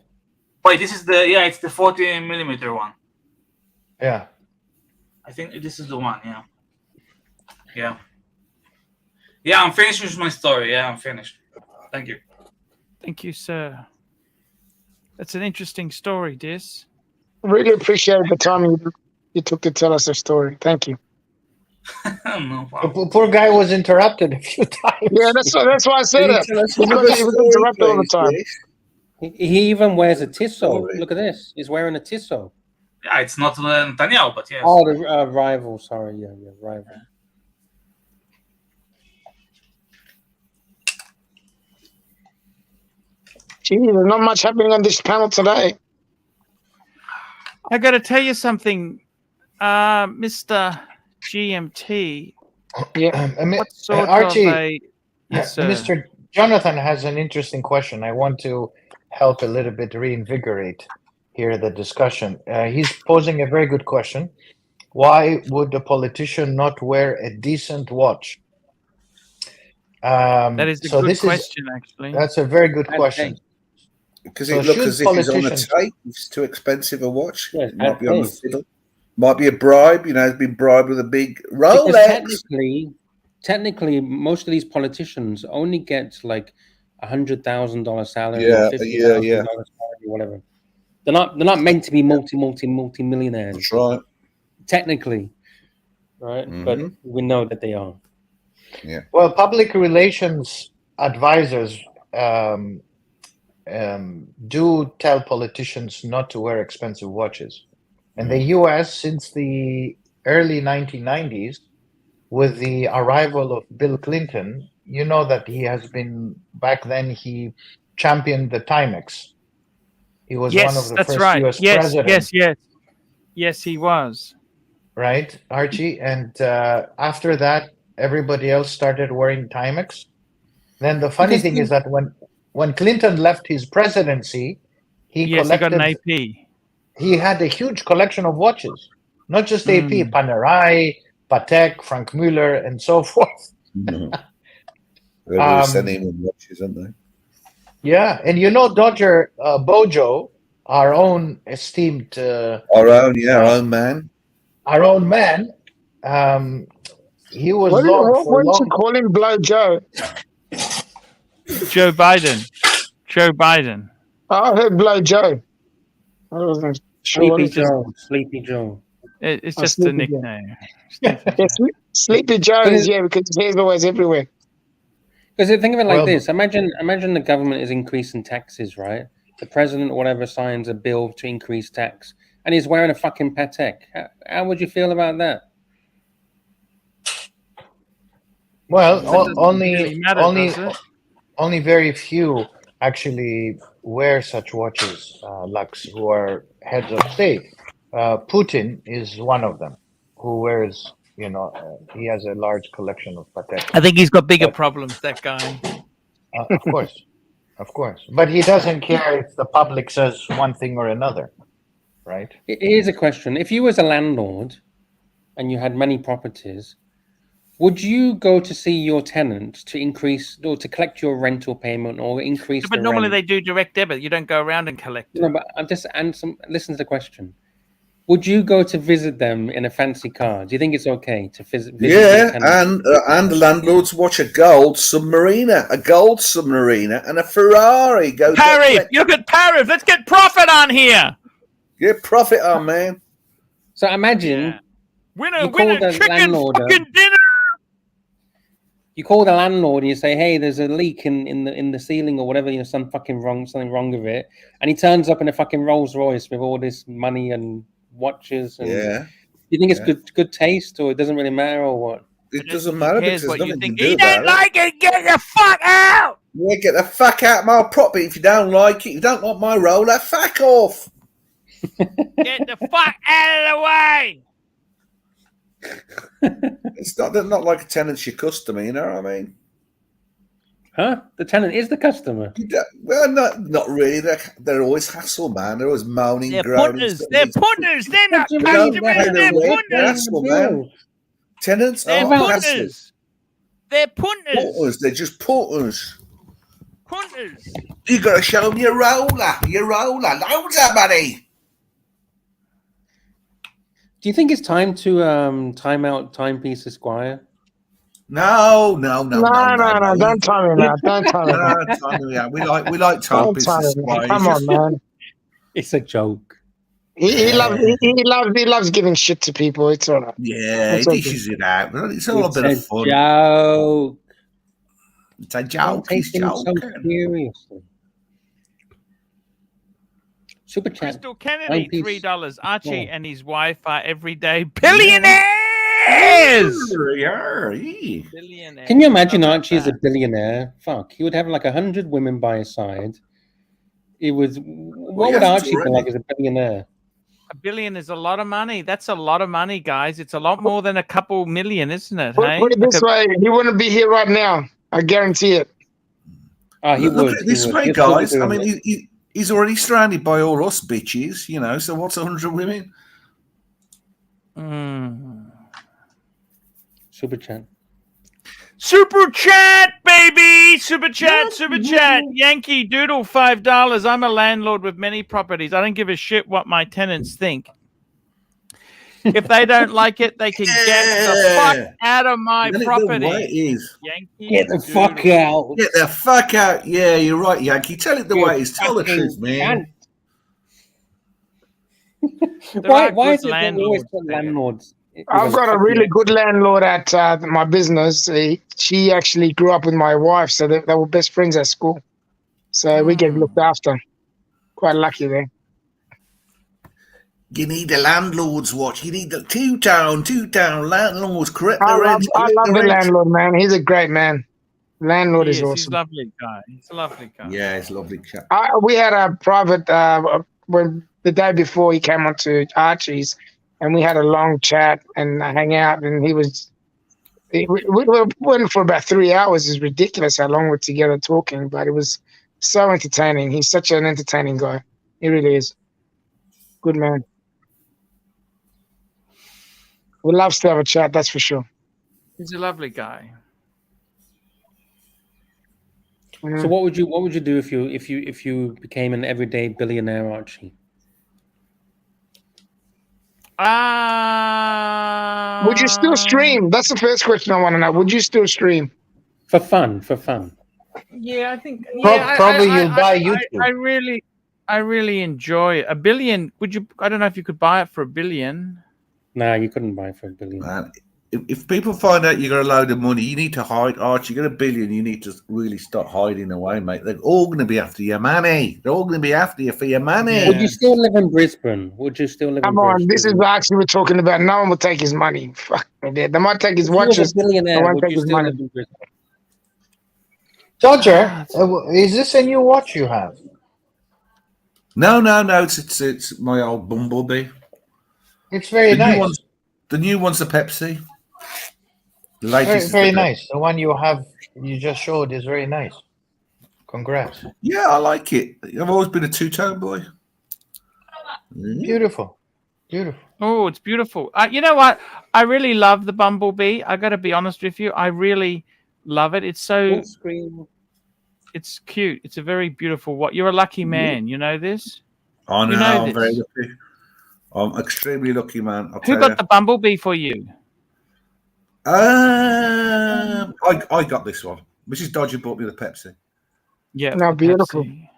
Wait, this is it's the 40 millimeter one. Yeah. I think this is the one, yeah. Yeah. Yeah, I'm finished with my story. Yeah, I'm finished. Thank you. Thank you, sir. That's an interesting story, Dis. Really appreciate the time you took to tell us the story. Thank you. No problem. The poor guy was interrupted a few times. Yeah, that's why I said that. He was interrupted all the time. He even wears a Tissot. Look at this. He's wearing a Tissot. Yeah, it's not Netanyahu, but yes. Oh, the rival. Sorry, yeah, rival. Gee, there's not much happening on this panel today. I got to tell you something, Mr. GMT. Yeah, Archie, yes, Mr. Jonathan has an interesting question. I want to help a little bit reinvigorate here the discussion. He's posing a very good question. Why would a politician not wear a decent watch? That is a good question, actually. That's a very good question. Because it looks as if he's on a tape. It's too expensive a watch. Yeah, it might be on the fiddle. Might be a bribe. You know, he's been bribed with a big Rolex. Technically, most of these politicians only get like $100,000 salary, yeah, $50,000 salary, whatever. They're not meant to be multi-millionaires. That's right. Technically, right? But we know that they are. Yeah. Well, public relations advisors do tell politicians not to wear expensive watches. And the U.S., since the early 1990s, with the arrival of Bill Clinton, you know that he has been, back then, he championed the Timex. He was one of the first U.S. presidents. Yes, he was. Right, Archie? And after that, everybody else started wearing Timex. Then the funny thing is that when Clinton left his presidency, he got an AP. He had a huge collection of watches, not just AP, Panerai, Patek, Frank Mueller, and so forth. They're sending him watches, aren't they? Yeah, and you know Dodger Bojo, our own esteemed... our own man. Our own man. He was what you call him, Blow Joe? Joe Biden. Joe Biden. I heard Blow Joe. I wasn't sure. Sleepy Joe. It's just a nickname. Sleepy Joe is, because his hair's always everywhere. Because think of it like this. Imagine the government is increasing taxes, right? The president or whatever signs a bill to increase tax, and he's wearing a fucking Patek. How would you feel about that? Well, only very few actually wear such watches, Lux, who are heads of state. Putin is one of them who wears, he has a large collection of Patek. I think he's got bigger problems, that guy. Of course. But he doesn't care if the public says one thing or another, right? Here's a question. If you was a landlord and you had many properties, would you go to see your tenant to increase or to collect your rental payment or increase but normally they do direct debit. You don't go around and collect it. No, but I'm just listen to the question. Would you go to visit them in a fancy car? Do you think it's okay to visit? Yeah, and landlords watch a gold submariner, and a Ferrari. Harry, you look at Paris. Let's get profit on here. Get profit on, man. So imagine winner, chicken fucking dinner. You call the landlord and you say, "Hey, there's a leak in the ceiling or whatever. Something wrong with it." And he turns up in a fucking Rolls Royce with all this money and watches. And you think it's good taste, or it doesn't really matter, or what? It doesn't matter because there's nothing to do you about don't like it. Get the fuck out. Yeah, get the fuck out of my property if you don't like it. You don't like my roller. Fuck off. Get the fuck out of the way. It's not like a tenant's your customer, you know what I mean? Huh? The tenant is the customer. Well, not really. They're always hassle, man. They're always moaning, groaning. They're punters. They're not customers. They're punters. Hassle, man. Tenants are punters. They're punters. Punters. They're just punters. Punters. You got to show them your roller. Loads of money. Do you think it's time to time out Timepiece Esquire? No. Don't time me now. Don't time me now. We like Timepiece Esquire. Come on, man. It's a joke. He loves giving shit to people. It's all right. Yeah, he dishes it out. It's all a bit of fun. Joke. It's a joke. He's joking. So seriously. Super chat. Crystal Kennedy, $3. Archie and his wife are everyday billionaires. Billionaires. Can you imagine Archie as a billionaire? Fuck, he would have like 100 women by his side. What would Archie be like as a billionaire? $1 billion is a lot of money. That's a lot of money, guys. It's a lot more than a couple million, isn't it? Put it this way, he wouldn't be here right now. I guarantee it. He Look would. at this way, guys. I mean, he's already surrounded by all us bitches, you know. So what's 100 women? Super chat. Super chat, baby! Super chat, super chat. Yankee Doodle, $5. I'm a landlord with many properties. I don't give a shit what my tenants think. If they don't like it, they can get the fuck out of my property. The way it is. Yankee Get the fuck out. Get the fuck out. Yeah, you're right, Yankee. Tell it the way it is. Tell the truth, man. Why is it that we always put landlords? I've got a really good landlord at my business. She actually grew up with my wife, so they were best friends at school. So we get looked after. Quite lucky there. You need the landlord's watch. You need the two-town landlords. Correct the rent. I love the landlord, man. He's a great man. Landlord is awesome. He's a lovely guy. He's a lovely guy. Yeah, he's a lovely chap. We had a private when the day before he came on to Archie's, and we had a long chat and hang out, and we went for about 3 hours. It's ridiculous how long we're together talking, but it was so entertaining. He's such an entertaining guy. He really is. Good man. We love to have a chat, that's for sure. He's a lovely guy. So what would you do if you became an everyday billionaire, Archie? Would you still stream? That's the first question I want to know. Would you still stream? For fun. Yeah, I think. Probably you'll buy YouTube. I really enjoy $1 billion. Would you? I don't know if you could buy it for $1 billion. Nah, you couldn't buy it for $1 billion. Man, if people find out you got a load of money, you need to hide. Archie, you got $1 billion. You need to really start hiding away, mate. They're all going to be after your money. They're all going to be after you for your money. Yeah. Would you still live in Brisbane? Come on, this is actually we're talking about. No one will take his money. Fuck, they might take his watches. Billionaire, they won't take his money. Dodger, is this a new watch you have? No. It's my old Bumblebee. It's very nice. The new one's the Pepsi. The latest very nice. The one you just showed is very nice. Congrats. Yeah, I like it. I've always been a two-tone boy. Beautiful. Oh, it's beautiful. You know what? I really love the Bumblebee. I got to be honest with you. I really love it. It's so. It's cute. It's a very beautiful watch. You're a lucky man. You know this? I know. I'm very lucky. I'm extremely lucky, man. Who got the Bumblebee for you? I got this one. Mrs. Dodger bought me the Pepsi. Yeah. Now beautiful. Pepsi.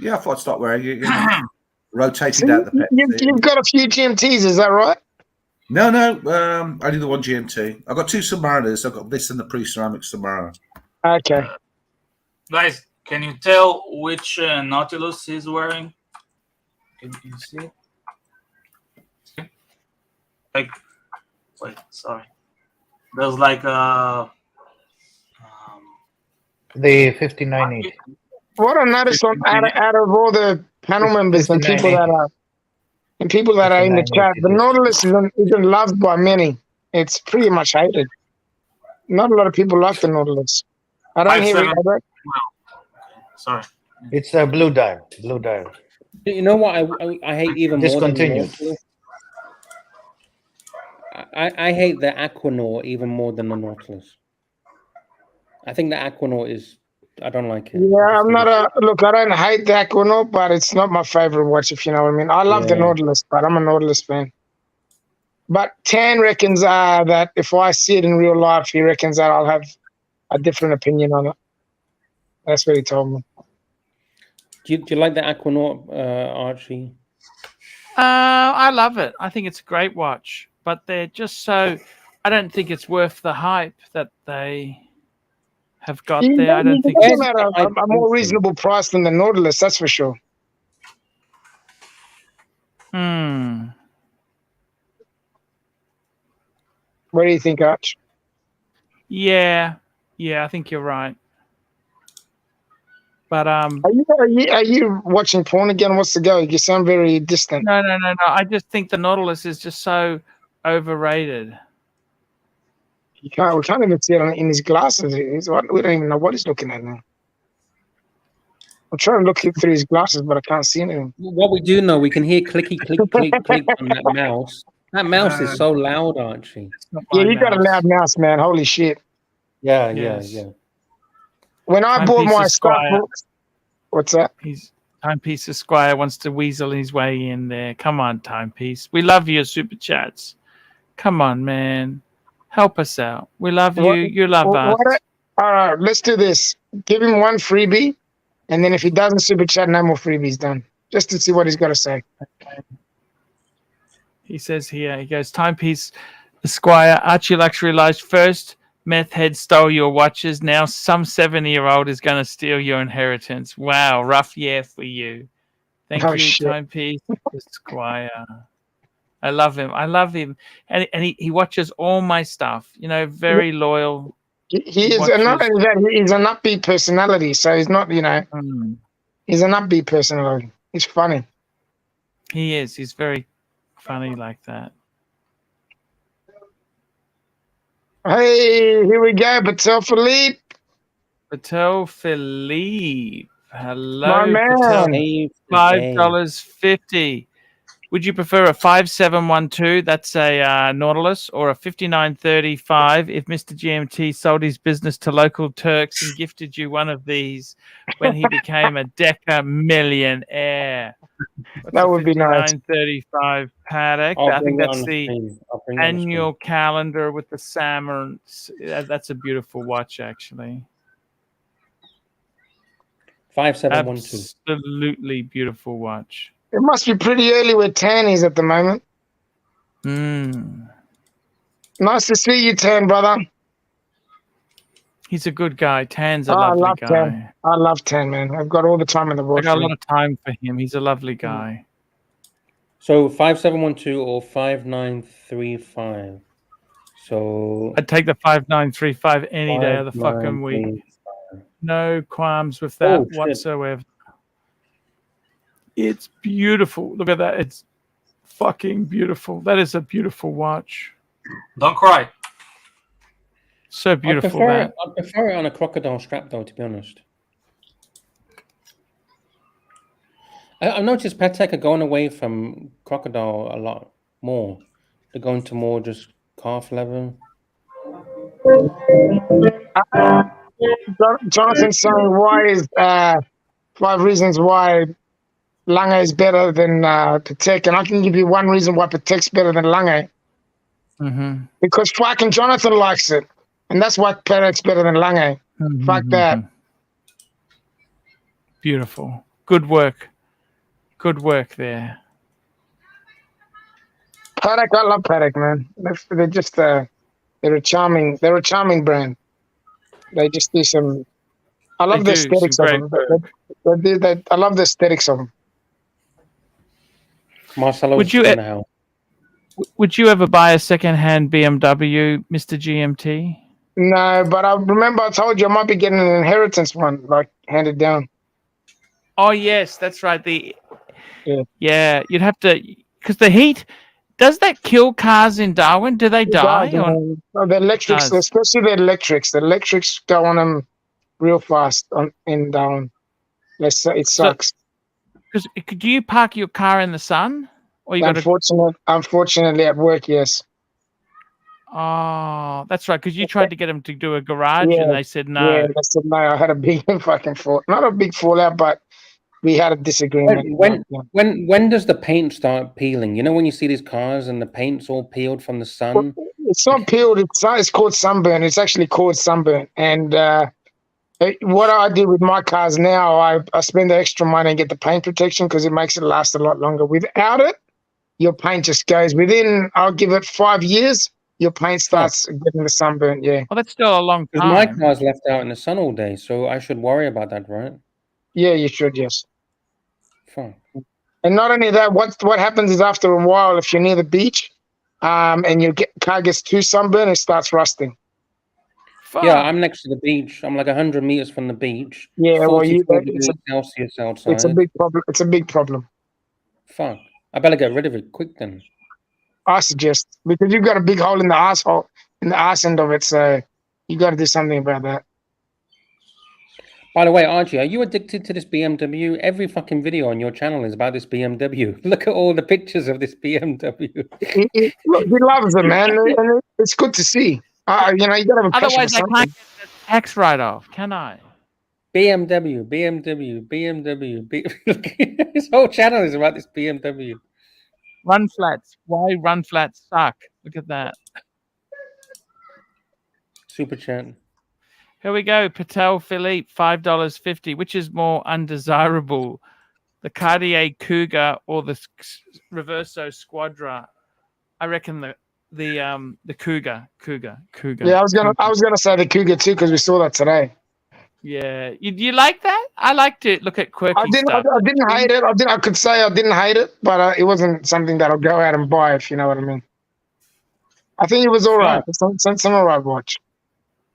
Yeah, I thought I'd start wearing it. Rotated out the Pepsi. You've got a few GMTs, is that right? No. Only the one GMT. I've got 2 Submariners. I've got this and the pre-ceramic Submariner. Okay. Guys, can you tell which Nautilus he's wearing? Can you see it? Like, wait, sorry. There's like the 5980. What I noticed out of all the panel members and people that are in the chat, the Nautilus isn't loved by many. It's pretty much hated. Not a lot of people like the Nautilus. I don't hear it. Sorry. It's a blue dial. You know what I hate even more? Discontinued. I hate the Aquanaut even more than the Nautilus. I think the Aquanaut is. I don't like it. Yeah, I'm not I don't hate the Aquanaut, but it's not my favorite watch, if you know what I mean. I love the Nautilus, but I'm a Nautilus fan. But Tan reckons that if I see it in real life, he reckons that I'll have a different opinion on it. That's what he told me. Do you like the Aquanaut, Archie? I love it. I think it's a great watch, but they're just so. I don't think it's worth the hype that they have got there. I don't think it's at a more reasonable price than the Nautilus. That's for sure. What do you think, Arch? Yeah, I think you're right. But are you watching porn again? What's the go? You sound very distant. No. I just think the Nautilus is just so overrated. We can't even see it in his glasses. We don't even know what he's looking at now. I'm trying to look through his glasses, but I can't see anything. What we do know, we can hear clicky, click, click, click on that mouse. That mouse is so loud, Archie. Yeah, you got a loud mouse, man. Holy shit. Yeah, Yes. yeah. When I bought my stock books, what's that? Timepiece Esquire wants to weasel his way in there. Come on, Timepiece. We love your super chats. Come on, man. Help us out. We love you. You love us. All right, let's do this. Give him one freebie, and then if he doesn't super chat, no more freebies done. Just to see what he's got to say. He says here, he goes, Timepiece Esquire, Archie Luxury Lodge, first meth head stole your watches. Now some 70-year-old is going to steal your inheritance. Wow, rough year for you. Thank you, shit. Timepiece Esquire. I love him. And he watches all my stuff. You know, very loyal. He's an upbeat personality. So he's not, you know, he's an upbeat personality. He's funny. He is. He's very funny like that. Hey, here we go. Patel Philippe. Hello, my man. Patel. $5.50. Would you prefer a 5712? That's a Nautilus, or a 5935 if Mr. GMT sold his business to local Turks and gifted you one of these when he became a Deca millionaire? That would be nice. 5935 Paddock. I think that's the annual calendar with the salmon. That's a beautiful watch, actually. 5712. Absolutely beautiful watch. It must be pretty early where Tan is at the moment. Nice to see you, Tan, brother. He's a good guy. Tan's a lovely guy. Tan. I love Tan, man. I've got all the time in the world. I got a lot of time for him. He's a lovely guy. So 5712 or 5935. So I'd take the 5935 any day of the fucking week. No qualms with that whatsoever. It's beautiful. Look at that. It's fucking beautiful. That is a beautiful watch. Don't cry. So beautiful. I prefer it on a crocodile strap, though, to be honest. I've noticed Patek are going away from crocodile a lot more. They're going to more just calf leather. Jonathan's saying, why is 5 reasons why Lange is better than Patek, and I can give you one reason why Patek's better than Lange. Because fucking Jonathan likes it, and that's why Patek's better than Lange. Fuck that. Beautiful. Good work. Good work there. Patek, I love Patek, man. They're just they're a charming brand. They just do some. I love the aesthetics of them. I love the aesthetics of them. Marcelo, would you ever buy a second-hand BMW, Mr. GMT? No, but I remember I told you I might be getting an inheritance one, like handed down. Oh yes, that's right. Yeah, you'd have to, because the heat. Does that kill cars in Darwin? Do they die? The electrics, especially the electrics. The electrics go on them real fast in Darwin. It sucks. Because do you park your car in the sun, or you Unfortunately, at work, yes. Oh, that's right. Because you tried to get them to do a garage, and they said no. Yeah, they said no. I had a big fucking not a big fallout, but we had a disagreement. When does the paint start peeling? You know, when you see these cars and the paint's all peeled from the sun. It's not peeled. It's called sunburn. It's actually called sunburn. And what I do with my cars now, I spend the extra money and get the paint protection because it makes it last a lot longer. Without it, your paint just goes. I'll give it 5 years, your paint starts getting the sunburn. Yeah. Well, that's still a long time. My car's left out in the sun all day, so I should worry about that, right? Yeah, you should, yes. Fine. And not only that, what happens is after a while, if you're near the beach, and your car gets too sunburned, it starts rusting. Yeah, I'm next to the beach. I'm like 100 meters from the beach. Yeah, well, it's Celsius outside. It's a big problem. It's a big problem. Fuck. I better get rid of it quick then. I suggest, because you've got a big hole in the asshole. in the arse end of it. So you got to do something about that. By the way, Archie, are you addicted to this BMW? Every fucking video on your channel is about this BMW. Look at all the pictures of this BMW. He loves it, man, and it's good to see. You know, you got to have a passion Otherwise, for I something. can't get the tax write-off, can I? BMW. His whole channel is about this BMW. Run flats. Why run flats suck? Look at that. Super chat. Here we go. Patel Philippe, $5.50. Which is more undesirable, the Cartier Cougar or the Reverso Squadra? I reckon the Cougar. Yeah, I was gonna say the Cougar too because we saw that today. Yeah, you like that? I like to look at quirky stuff. I didn't hate it. I could say I didn't hate it, but it wasn't something that I'll go out and buy, if you know what I mean. I think it was all right. Some all right watch.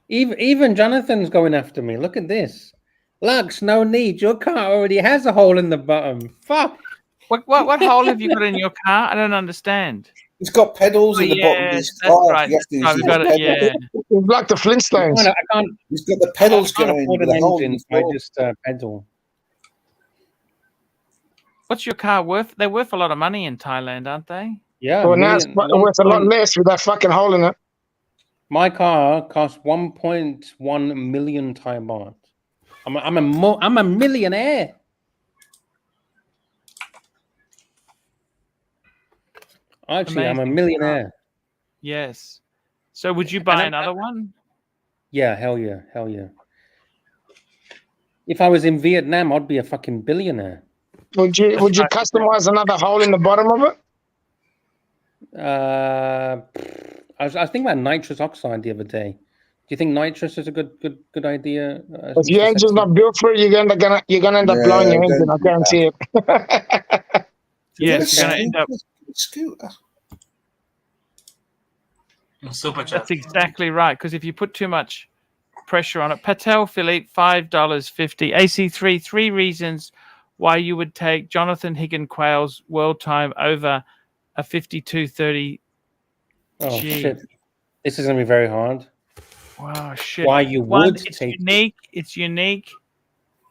Even Jonathan's going after me. Look at this. Lux, no need. Your car already has a hole in the bottom. Fuck. What hole have you got in your car? I don't understand. It's got pedals in the bottom of his car. Right. It's like the Flintstones. I can't. He's got the pedals going. I just pedal. What's your car worth? They're worth a lot of money in Thailand, aren't they? Yeah. Well, now it's worth a lot less with that fucking hole in it. My car costs 1.1 million Thai baht. I'm a millionaire. Actually, I'm a millionaire. Yes. So would you buy another one? Yeah, hell yeah. If I was in Vietnam, I'd be a fucking billionaire. Would you customize another hole in the bottom of it? I was thinking about nitrous oxide the other day. Do you think nitrous is a good idea? If your engine's not built for it, you're gonna end up blowing your engine. I guarantee it. Yes, you're gonna end up. Scooter. Super chat. That's exactly right. Because if you put too much pressure on it, Patel Philippe, $5.50. AC3, 3 reasons why you would take Jonathan Higgin-Quayle's world time over a 52:30. Oh shit! This is gonna be very hard. Wow, shit! Why you would it's take? It's unique.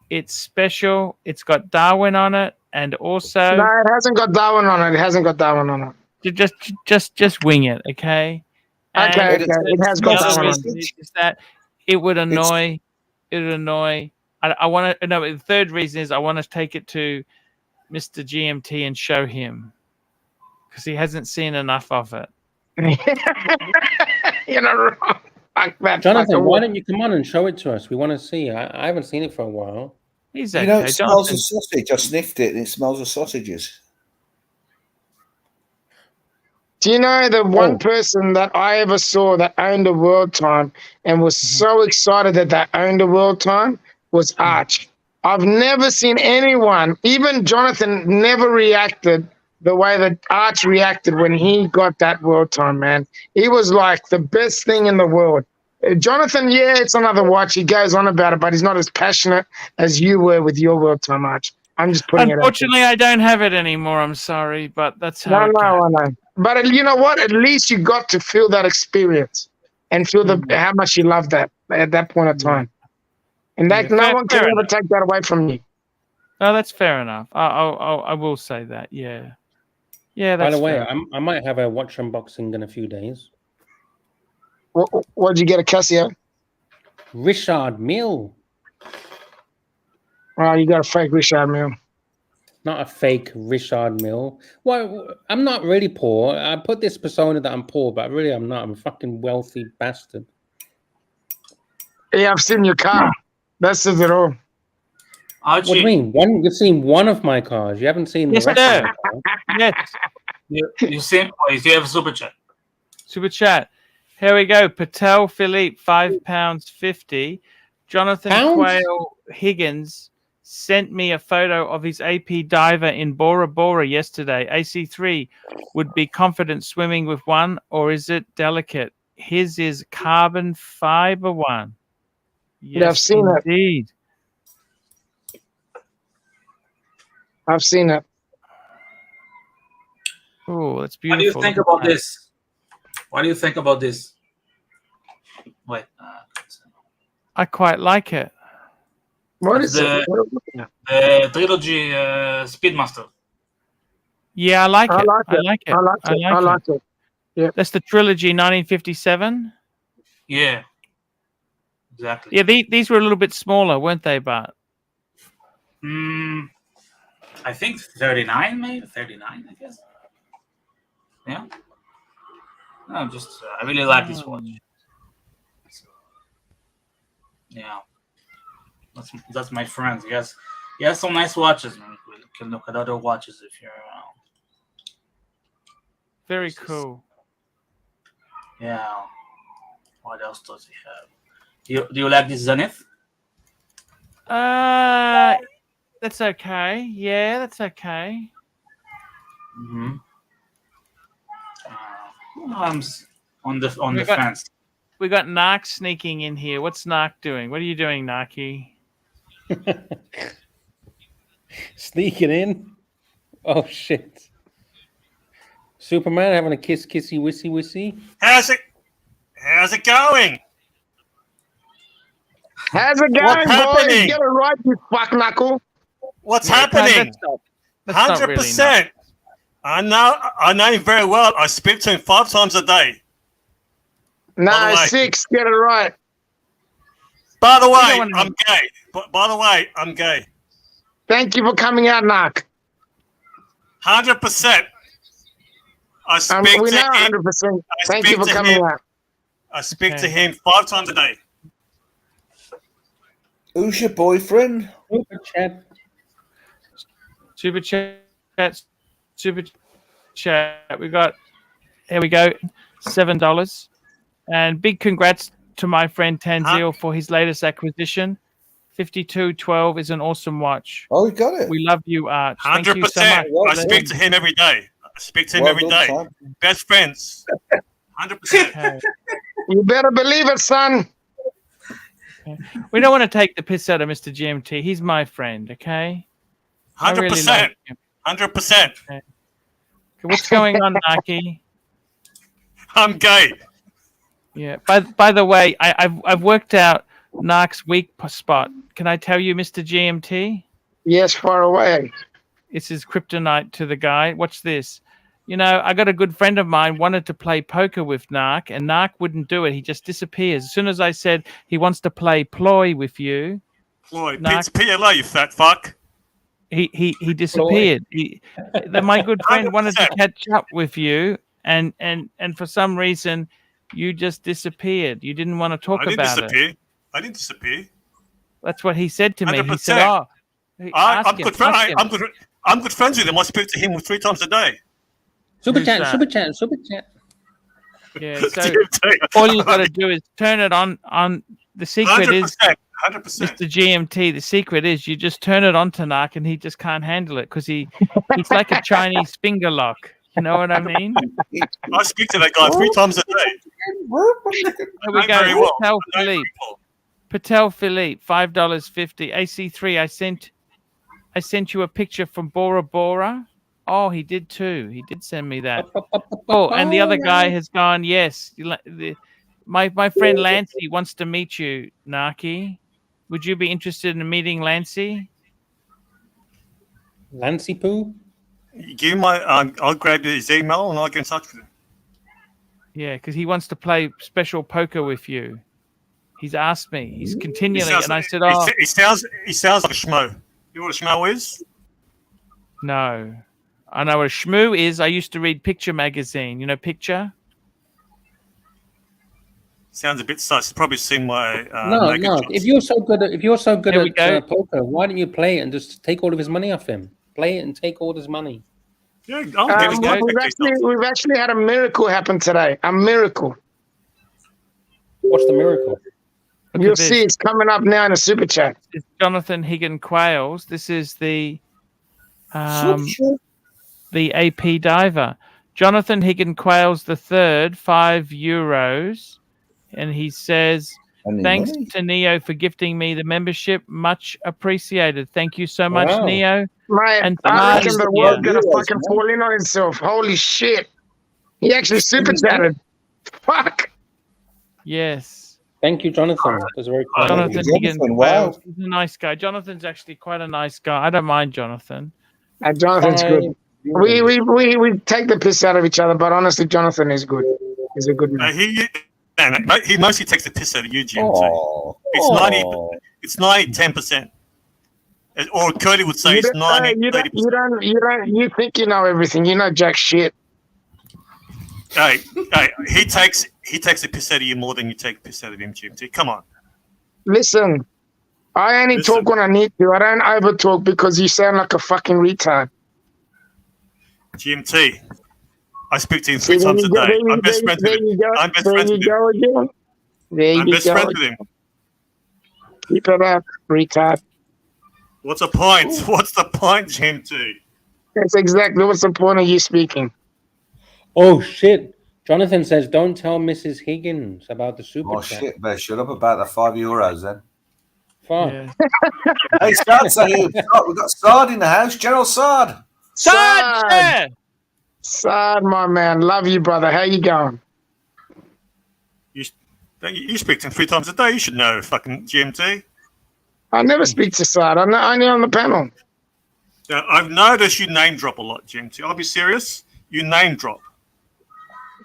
It's special. It's got Darwin on it, and also no, it hasn't got Darwin on it. Just wing it, okay? Okay. It has got Darwin on it. Is that it would annoy? I want to. No, the third reason is I want to take it to Mr. GMT and show him because he hasn't seen enough of it. You're not wrong. Jonathan, why don't you come on and show it to us? We want to see. I haven't seen it for a while. He's okay. You know, it smells of sausage. I sniffed it, and it smells of sausages. Do you know the one person that I ever saw that owned a world time and was so excited that they owned a world time was Archie. I've never seen anyone, even Jonathan, never reacted the way that Arch reacted when he got that world time, man. He was like the best thing in the world. Jonathan, yeah, it's another watch. He goes on about it, but he's not as passionate as you were with your world time, Arch. I'm just putting Unfortunately, I don't have it anymore. I'm sorry, but that's how it goes. I know. But you know what? At least you got to feel that experience and feel how much you loved that at that point of time. And that no one can ever take that away from you. No, that's fair enough. I will say that. Yeah. Yeah. That's By the way, I might have a watch unboxing in a few days. What did you get a Casio? Richard Mille. Oh, you got a fake Richard Mille. Not a fake Richard Mille. Well, I'm not really poor. I put this persona that I'm poor, but really I'm not. I'm a fucking wealthy bastard. Yeah, I've seen your car. That says it all. Archie. What do you mean? You've seen one of my cars. You haven't seen the rest of my cars. Yes. You see have a super chat. Super chat. Here we go. Patel Philippe, £5.50. Jonathan Quayle Higgins sent me a photo of his AP diver in Bora Bora yesterday. AC3 would be confident swimming with one, or is it delicate? His is carbon fiber one. Yes, I've seen indeed. I've seen it. Oh, that's beautiful. What do you think about this? What do you think about this? Wait. I quite like it. What is it? The trilogy Speedmaster. Yeah, I like I it. like I it. like it. I like it. I like it. Yeah. That's the trilogy 1957. Yeah. Exactly. Yeah, these were a little bit smaller, weren't they, Bart? I think 39, maybe 39, I guess. Yeah. No, just I really like this watch. So, yeah. That's my friend. He has some nice watches, man. We can look at other watches if you're around. Very cool. Yeah. What else does he have? Do you like this Zenith? That's okay. Yeah, that's okay. Mm-hmm. I'm on the fence. We got Narc sneaking in here. What's Narc doing? What are you doing, Narky? Sneaking in? Oh shit! Superman having a kissy wissy. How's it going? How's it going, boys? Get it right, you fuck knuckle. What's happening? 100%. I know him very well. I speak to him 5 times a day. No, 6. Get it right. By the way, I'm gay. By the way, I'm gay. Thank you for coming out, Narc. 100%. I speak we to know him. 100%. Thank you for coming out. I speak to him 5 times a day. Who's your boyfriend? Super chat. We got, here we go, $7. And big congrats to my friend Tanzil for his latest acquisition. 5212 is an awesome watch. Oh, you got it. We love you, Arch. 100%. Thank you so much. I speak to him every day. Best friends. 100%. Okay. You better believe it, son. We don't want to take the piss out of Mr. GMT. He's my friend, okay? 100%. Really like 100%. Okay. What's going on, Naki? I'm gay. Yeah. By the way, I've worked out Narc's weak spot. Can I tell you, Mr. GMT? Yes, far away. It's his kryptonite to the guy. Watch this. You know, I got a good friend of mine wanted to play poker with Narc, and Narc wouldn't do it. He just disappears. As soon as I said he wants to play ploy with you, Ploy, it's PLA, you fat fuck. He disappeared. My good friend wanted to catch up with you, and for some reason, you just disappeared. You didn't want to talk about it. I didn't disappear. That's what he said to me. 100%. He said, "Oh, I'm good friends with him. I speak to him 3 times a day." Super chat. Yeah, so all you got to do is turn it on. The secret 100%, is, 100%. Mr. GMT, the secret is you just turn it on to Narc and he just can't handle it because he's like a Chinese finger lock. You know what I mean? I speak to that guy 3 times a day. Here we go. Patel Philippe, $5.50. AC3, I sent you a picture from Bora Bora. Oh, he did too. He did send me that. Oh, and the other guy has gone, yes. My friend Lancy wants to meet you, Narky. Would you be interested in meeting Lancy? Lancy Poo? Give my, I'll grab his email and I'll get in touch with him. Yeah, because he wants to play special poker with you. He's asked me. He's continually, and I said, "Oh, he sounds like a schmo. You know what a schmo is?" No, I know what a schmoo is. I used to read Picture magazine. You know Picture? Sounds a bit sus. Probably seen my no. If you're so good at poker, why don't you play it and just take all of his money off him? Play it and take all his money. Yeah, we've actually had a miracle happen today. A miracle. What's the miracle? You'll see it's coming up now in a super chat. It's Jonathan Higgin Quails. This is the AP diver. Jonathan Higgin Quails the third, €5. And he says, thanks to Neo for gifting me the membership. Much appreciated. Thank you so much, Neo. Mate, I reckon the world's going to fucking fall in on himself. Holy shit. He actually super chatted. Fuck. Yes. Thank you, Jonathan. That's very kind. Jonathan Higgins. Wow. He's a nice guy. Jonathan's actually quite a nice guy. I don't mind Jonathan. Jonathan's good. We take the piss out of each other, but honestly, Jonathan is good. He's a good man. He mostly takes the piss out of you, GMT. Oh. It's 90-10%. Or Cody would say it's 90-30%. You think you know everything. You know jack shit. Hey, he takes the piss out of you more than you take the piss out of him, GMT. Come on. Listen, I only talk when I need to. I don't over talk because you sound like a fucking retard. GMT, I speak to him 3 times a day. I'm best friends with him. I'm best friends with him. I'm best friends with him. Keep it up, retard. What's the point? What's the point, GMT? That's exactly what's the point of you speaking. Oh, shit. Jonathan says, don't tell Mrs. Higgins about the super chat. Oh, shit, better shut up about the €5 then. Fuck. Yeah. Hey, Sard's here. We've got Sard in the house. General Sard. Sard! Sard, my man. Love you, brother. How you going? You speak to him 3 times a day. You should know, fucking GMT. I never speak to Sard. I'm only on the panel. I've noticed you name drop a lot, GMT. I'll be serious. You name drop.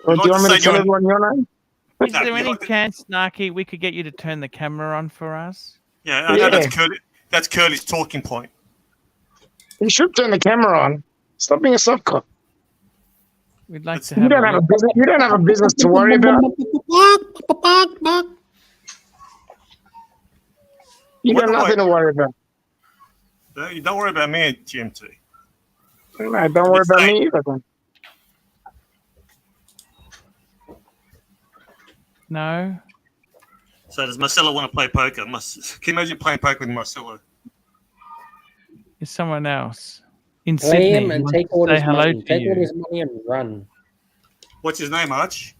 Well, do you want me to tell everyone your name? Is there any chance, Narky, we could get you to turn the camera on for us? Yeah, I know that's Curly's talking point. You should turn the camera on. Stop being a soft cop. We'd like to. You don't have a business. You don't have a business to worry about. You got nothing to worry about. You don't worry about me, GMT. No, don't worry about me either. Then. No. So does Marcelo want to play poker? Can you imagine playing poker with Marcelo? It's someone else in Play Sydney. him and take all his money. Take you. all his money and run. What's his name, Arch?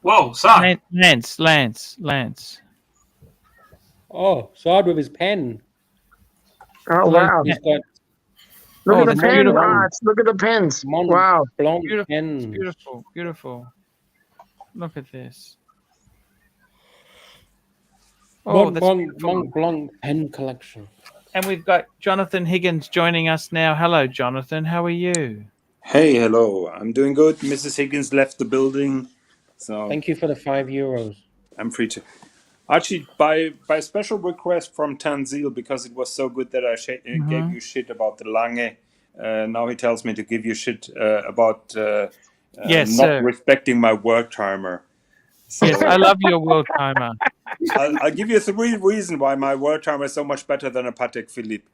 Whoa, son. Lance. Oh, Sard with his pen. Oh, wow. He's got Look at the pens, Arch. Look at the pens. Wow. Beautiful. It's beautiful. Look at this. Oh, Mont Blanc pen collection. And we've got Jonathan Higgins joining us now. Hello, Jonathan. How are you? Hey, hello. I'm doing good. Mrs. Higgins left the building, so thank you for the €5. I'm free to. Archie, by special request from Tanzil, because it was so good that I gave you shit about the Lange. Now he tells me to give you shit about not respecting my work timer. So, yes, I love your world timer. I'll give you 3 reasons why my work timer is so much better than a Patek Philippe.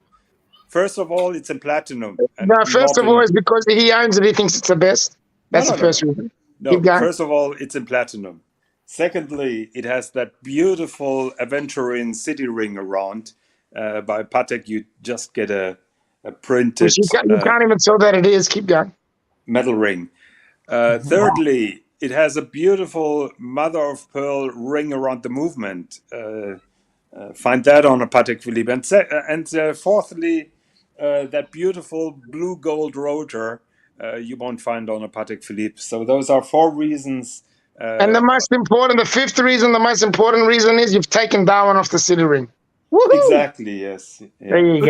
First of all, it's in platinum. First of all, it's because he owns it. He thinks it's the best. That's the first reason. No, first of all, it's in platinum. Secondly, it has that beautiful Aventurine city ring around. By Patek, you just get a printed. You can't even tell that it is. Keep going. Metal ring. Thirdly, it has a beautiful mother of pearl ring around the movement. Find that on a Patek Philippe. And fourthly, that beautiful blue gold rotor you won't find on a Patek Philippe. So those are 4 reasons. And the most important, the 5th reason, the most important reason is you've taken Darwin off the city ring. Woo-hoo! Exactly, yes. Yeah. There you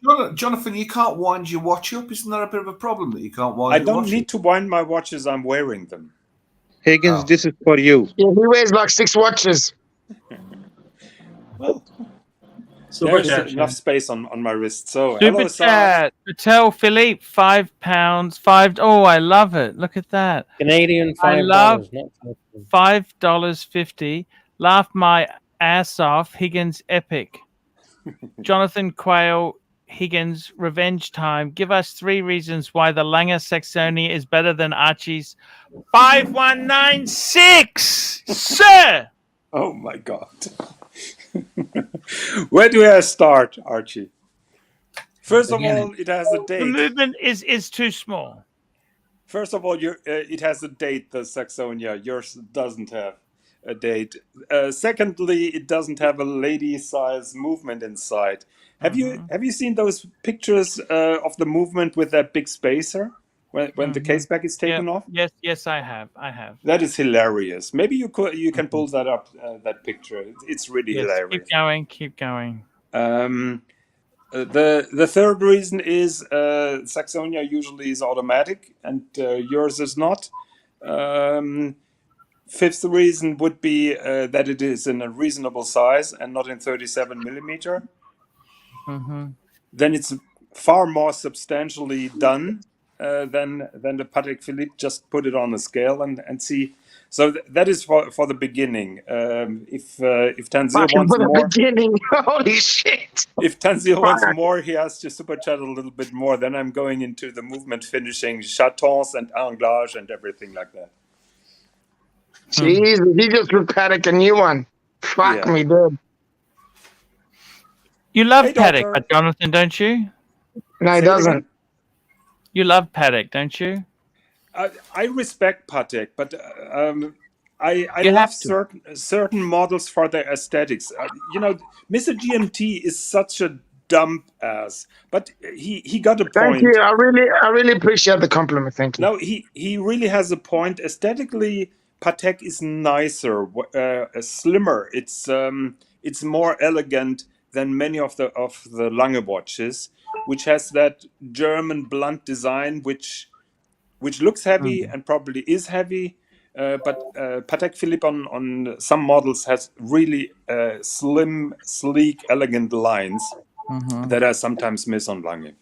go. Jonathan, you can't wind your watch up. Isn't that a bit of a problem that you can't wind I your watch don't need to wind my watches. I'm wearing them. Higgins, this is for you. Yeah, he wears like 6 watches. Well, there's enough space on my wrist. So, Super chat. Patel Philippe, £5. Oh, I love it. Look at that. Canadian $5. I love $5.50. Laugh my ass off. Higgins epic. Jonathan Quayle, Higgins, revenge time. Give us 3 reasons why the Langer Saxonia is better than Archie's 5196, sir. Oh my God. Where do I start, Archie? First of all, it has a date. The movement is too small. First of all, it has a date, the Saxonia. Yours doesn't have a date. Secondly, it doesn't have a lady-size movement inside. Have you seen those pictures of the movement with that big spacer? when the case back is taken off? Yes, I have. That is hilarious. Maybe you can pull that up, that picture. It's really hilarious. Keep going. The third reason is Saxonia usually is automatic, and yours is not. Fifth reason would be that it is in a reasonable size and not in 37 millimeter. Then it's far more substantially done than the Patek Philippe. Just put it on a scale and see. So that is for the beginning. If Tanzil wants more, holy shit! If Tanzil wants more, he has to super chat a little bit more. Then I'm going into the movement finishing, chatons and anglage and everything like that. Jeez, he just threw Patek a new one. Fuck me, dude. You love Patek, but Jonathan, don't you? No, he doesn't. You love Patek, don't you? I respect Patek, but I love certain models for their aesthetics. Mr. GMT is such a dump ass, but he got a point. Thank you. I really appreciate the compliment. Thank you. No, he really has a point. Aesthetically, Patek is nicer, slimmer. It's more elegant than many of the Lange watches, which has that German blunt design, which looks heavy and probably is heavy. But Patek Philippe on some models has really slim, sleek, elegant lines that are sometimes missed on Lange.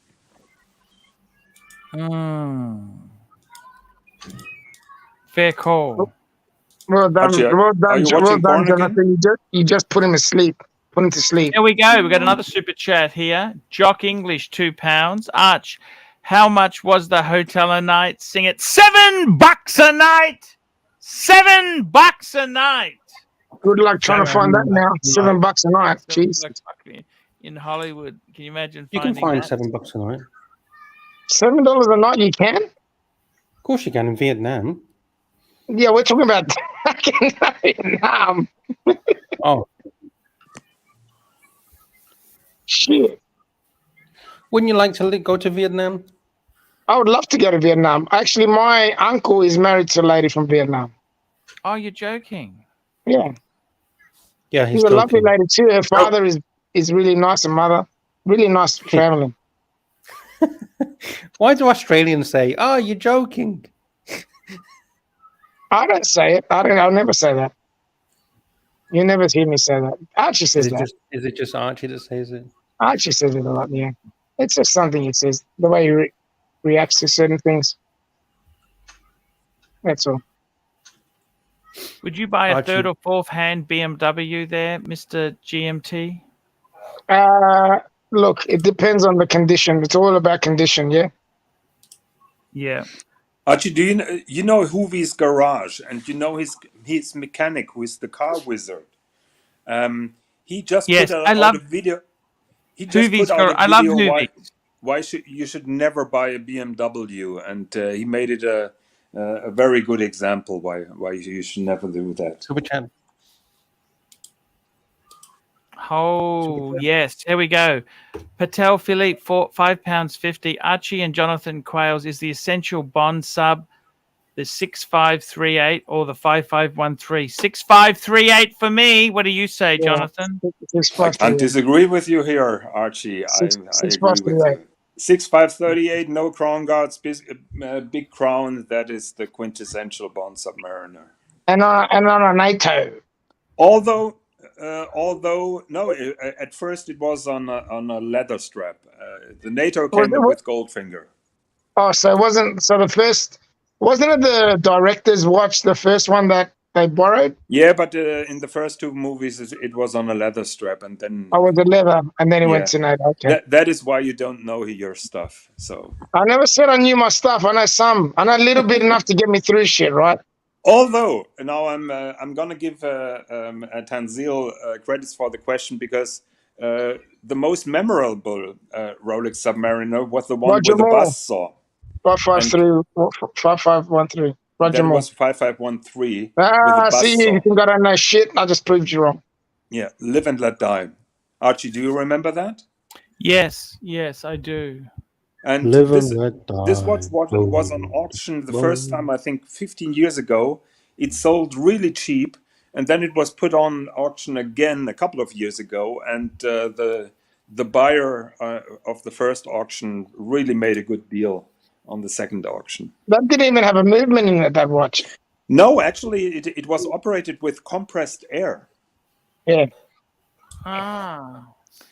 Fair call. Well done, Jonathan. You just put him to sleep. Put him to sleep. There we go. We got another super chat here. Jock English, £2. Arch, how much was the hotel a night? Sing it. $7 a night. $7 a night. Good luck trying to find that now. $7 a night. Jeez. In Hollywood, can you imagine? You can find $7 a night. $7 a night. You can. Of course, you can in Vietnam. Yeah, we're talking about Vietnam. Oh. Shit. Wouldn't you like to go to Vietnam? I would love to go to Vietnam. Actually, my uncle is married to a lady from Vietnam. Oh, you're joking? Yeah. Yeah, he's a lovely lady too. Her father is really nice, and mother really nice family. Why do Australians say, "Oh, you're joking"? I don't say it. I'll never say that. You never hear me say that. Archie says that. Is it just Archie that says it? Archie says it a lot, yeah. It's just something he says, the way he reacts to certain things. That's all. Would you buy a third or fourth hand BMW there, Mr. GMT? Look, it depends on the condition. It's all about condition, yeah? Yeah. Archie, do you know Huvi's garage, and you know his mechanic, who is the car wizard? He just put out a video. He just put out a video why you should never buy a BMW, and he made it a very good example why you should never do that. Super chat. Oh, yes. Here we go. Patel Philippe, £5.50. Archie and Jonathan Quails is the essential Bond sub, the 6538 or the 5513. 6538 for me. What do you say, Jonathan? I can't disagree with you here, Archie. I agree with you. 6538, no crown guards, big crown. That is the quintessential Bond Submariner. And on a NATO. Although no, at first it was on a leather strap. The NATO came with Goldfinger. Oh, so it wasn't. So the first wasn't it the director's watch, the first one that they borrowed? Yeah, but in the first two movies it was on a leather strap, and then was a leather, and then it went to NATO. Okay. That is why you don't know your stuff. So I never said I knew my stuff. I know some. I know a little bit enough to get me through shit, right? Although now I'm gonna give Tanzil credits for the question, because the most memorable Rolex Submariner was the one with the buzzsaw. 5513. Roger Moore. That was 5513. See, you think I don't know shit. I just proved you wrong. Yeah, live and let die. Archie, do you remember that? Yes, I do. And this watch was on auction the first time, I think, 15 years ago. It sold really cheap, and then it was put on auction again a couple of years ago, and the buyer of the first auction really made a good deal on the second auction. That didn't even have a movement in it, that watch. No, actually, it was operated with compressed air. Yeah. Ah.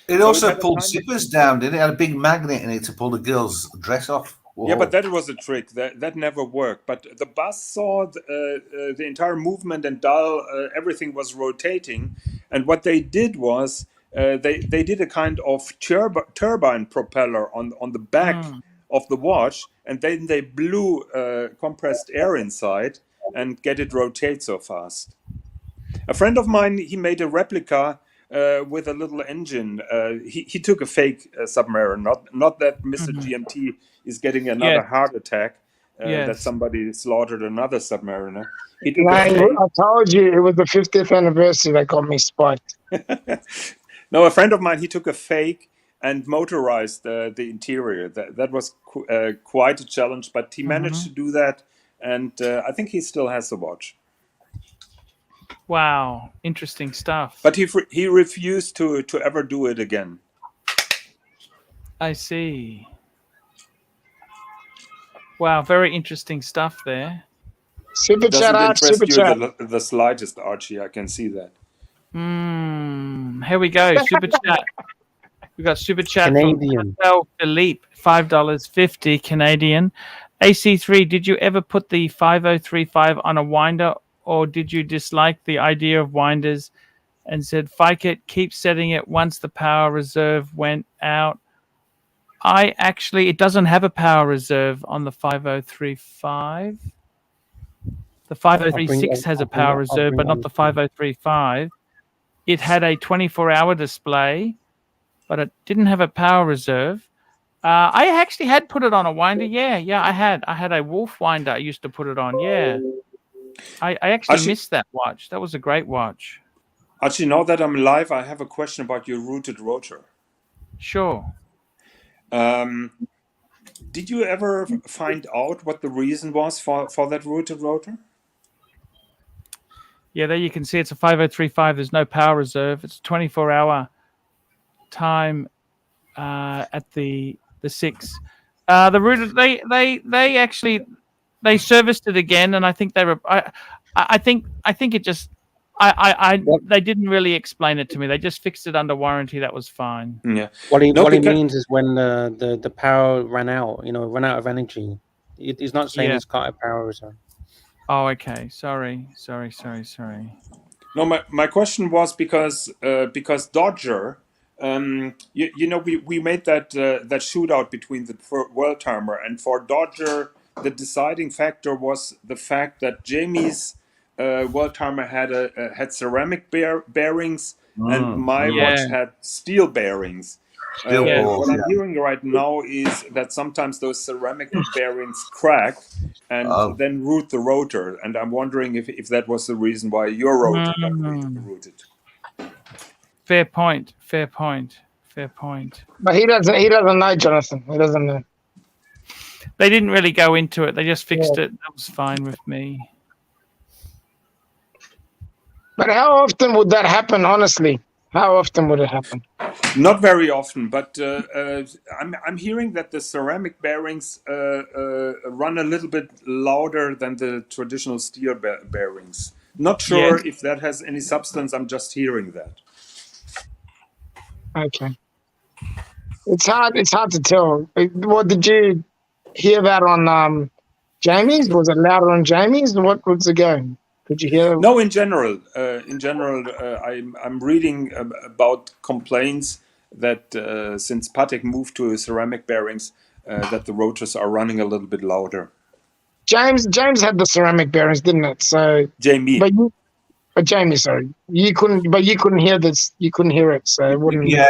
It also pulled zippers down, didn't it? It had a big magnet in it to pull the girl's dress off. Whoa. Yeah, but that was a trick. That never worked. But the bus saw the entire movement and dial, everything was rotating. And what they did was they did a kind of turbine propeller on the back of the watch, and then they blew compressed air inside and get it rotate so fast. A friend of mine, he made a replica with a little engine. He took a fake submariner, not that Mr. GMT is getting another heart attack, that somebody slaughtered another submariner. He took I told you it was the 50th anniversary that got me spiked. No, a friend of mine, he took a fake and motorized the interior. That was quite a challenge, but he managed to do that, and I think he still has the watch. Wow, interesting stuff. But he refused to ever do it again. I see. Wow, very interesting stuff there. Super chat, Archie, super chat. The slightest, Archie. I can see that. Here we go. Super chat. We got super chat Canadian. from Philippe, $5.50 Canadian. AC3, did you ever put the 5035 on a winder, or did you dislike the idea of winders and said, "Fike it, keep setting it once the power reserve went out"? It doesn't have a power reserve on the 5035. The 5036 has a power reserve, but not the 5035. It had a 24-hour display, but it didn't have a power reserve. I actually had put it on a winder. Yeah, I had a Wolf winder. I used to put it on. Yeah. I actually missed that watch. That was a great watch. Actually, now that I'm live, I have a question about your rooted rotor. Sure. Did you ever find out what the reason was for that rooted rotor? Yeah, there you can see it's a 5035. There's no power reserve. It's a 24-hour time at the 6. The rooted they actually they serviced it again, and I think they were. I think it just. They didn't really explain it to me. They just fixed it under warranty. That was fine. Yeah. What he means is when the power ran out, run out of energy. He's not saying it's got a power reserve. Oh, okay. Sorry. No, my question was because Dodger, we made that shootout between the world timer, and for Dodger, the deciding factor was the fact that Jamie's world timer had ceramic bearings, and my watch had steel bearings. What I'm hearing right now is that sometimes those ceramic bearings crack and then root the rotor, and I'm wondering if that was the reason why your rotor got rooted. Fair point. But he doesn't know, Jonathan. He doesn't know. They didn't really go into it. They just fixed it. That was fine with me. But how often would that happen, honestly? How often would it happen? Not very often, but I'm hearing that the ceramic bearings run a little bit louder than the traditional steel bearings. Not sure if that has any substance. I'm just hearing that. Okay. It's hard to tell. What did you hear that on Jamie's? Was it louder on Jamie's? What was it going? Could you hear? No, in general, I'm reading about complaints that since Patek moved to ceramic bearings, that the rotors are running a little bit louder. James had the ceramic bearings, didn't it? So Jamie, but Jamie, sorry, you couldn't hear this. You couldn't hear it, so it wouldn't. Yeah,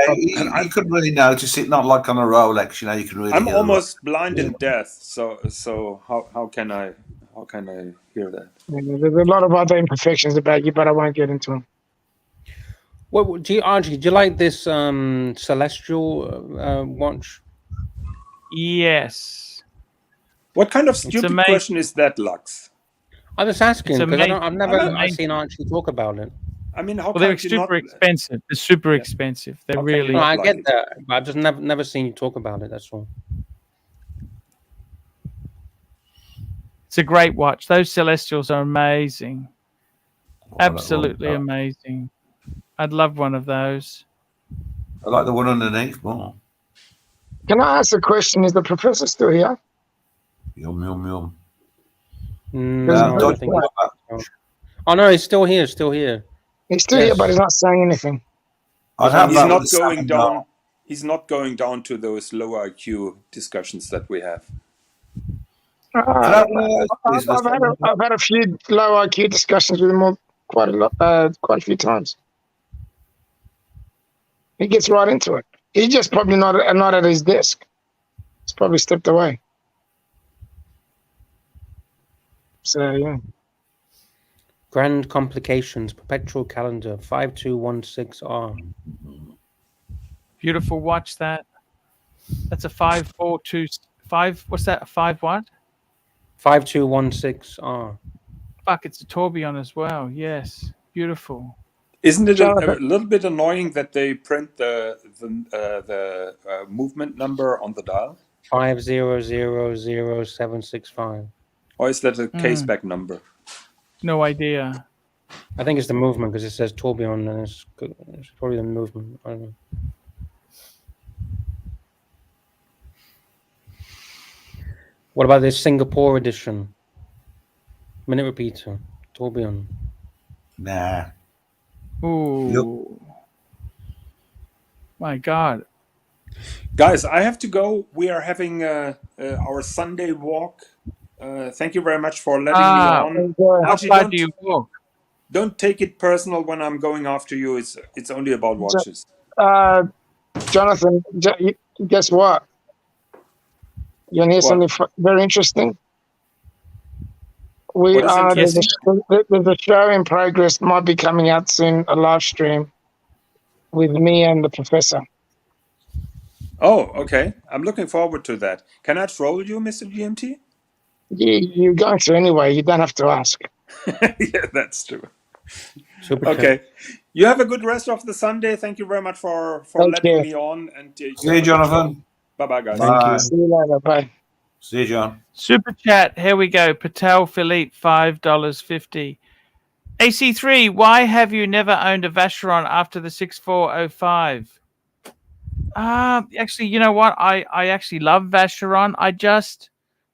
I couldn't really notice it. Not like on a Rolex, you can really. I'm almost blind and deaf, so how can I hear that? There's a lot of other imperfections about you, but I won't get into them. Well, Archie, do you like this Celestial watch? Yes. What kind of stupid question is that, Lux? I was asking because I've never seen Archie talk about it. I mean, how they're super expensive. They're super expensive. They're really. No, I get that, but I've just never seen you talk about it. That's all. It's a great watch. Those Celestials are amazing. Absolutely amazing. I'd love one of those. I like the one underneath more. Can I ask a question? Is the professor still here? Yum, yum, yum. No, oh no, he's still here. Still here. He's still here, but he's not saying anything. He's not going down. He's not going down to those lower IQ discussions that we have. I've had a few low IQ discussions with him quite a few times. He gets right into it. He's just probably not at his desk. He's probably stepped away. So yeah. Grand Complications Perpetual Calendar 5216R. Beautiful watch that. That's a 5425. What's that? A 5 what? 5216R. Fuck, it's a tourbillon as well. Yes, beautiful. Isn't it a little bit annoying that they print the movement number on the dial? 5000765. Or is that a case-back number? No idea. I think it's the movement because it says tourbillon and it's probably the movement. I don't know. What about this Singapore edition? Minute repeater, tourbillon. Nah. Ooh. Yep. My God. Guys, I have to go. We are having our Sunday walk. Thank you very much for letting me on. Archie, don't take it personal when I'm going after you. It's only about watches. Jonathan, guess what? You want to hear something very interesting? There's a show in progress, might be coming out soon, a live stream with me and the professor. Oh, okay. I'm looking forward to that. Can I troll you, Mr. GMT? You're going to anyway. You don't have to ask. Yeah, that's true. Super okay. You have a good rest of the Sunday. Thank you very much for letting me on. And see you, Jonathan. Bye-bye, guys. Thank you. See you later. Bye. See you, John. Super chat. Here we go. Patel Philippe, $5.50. AC3, why have you never owned a Vacheron after the 6405? Actually, you know what? I actually love Vacheron.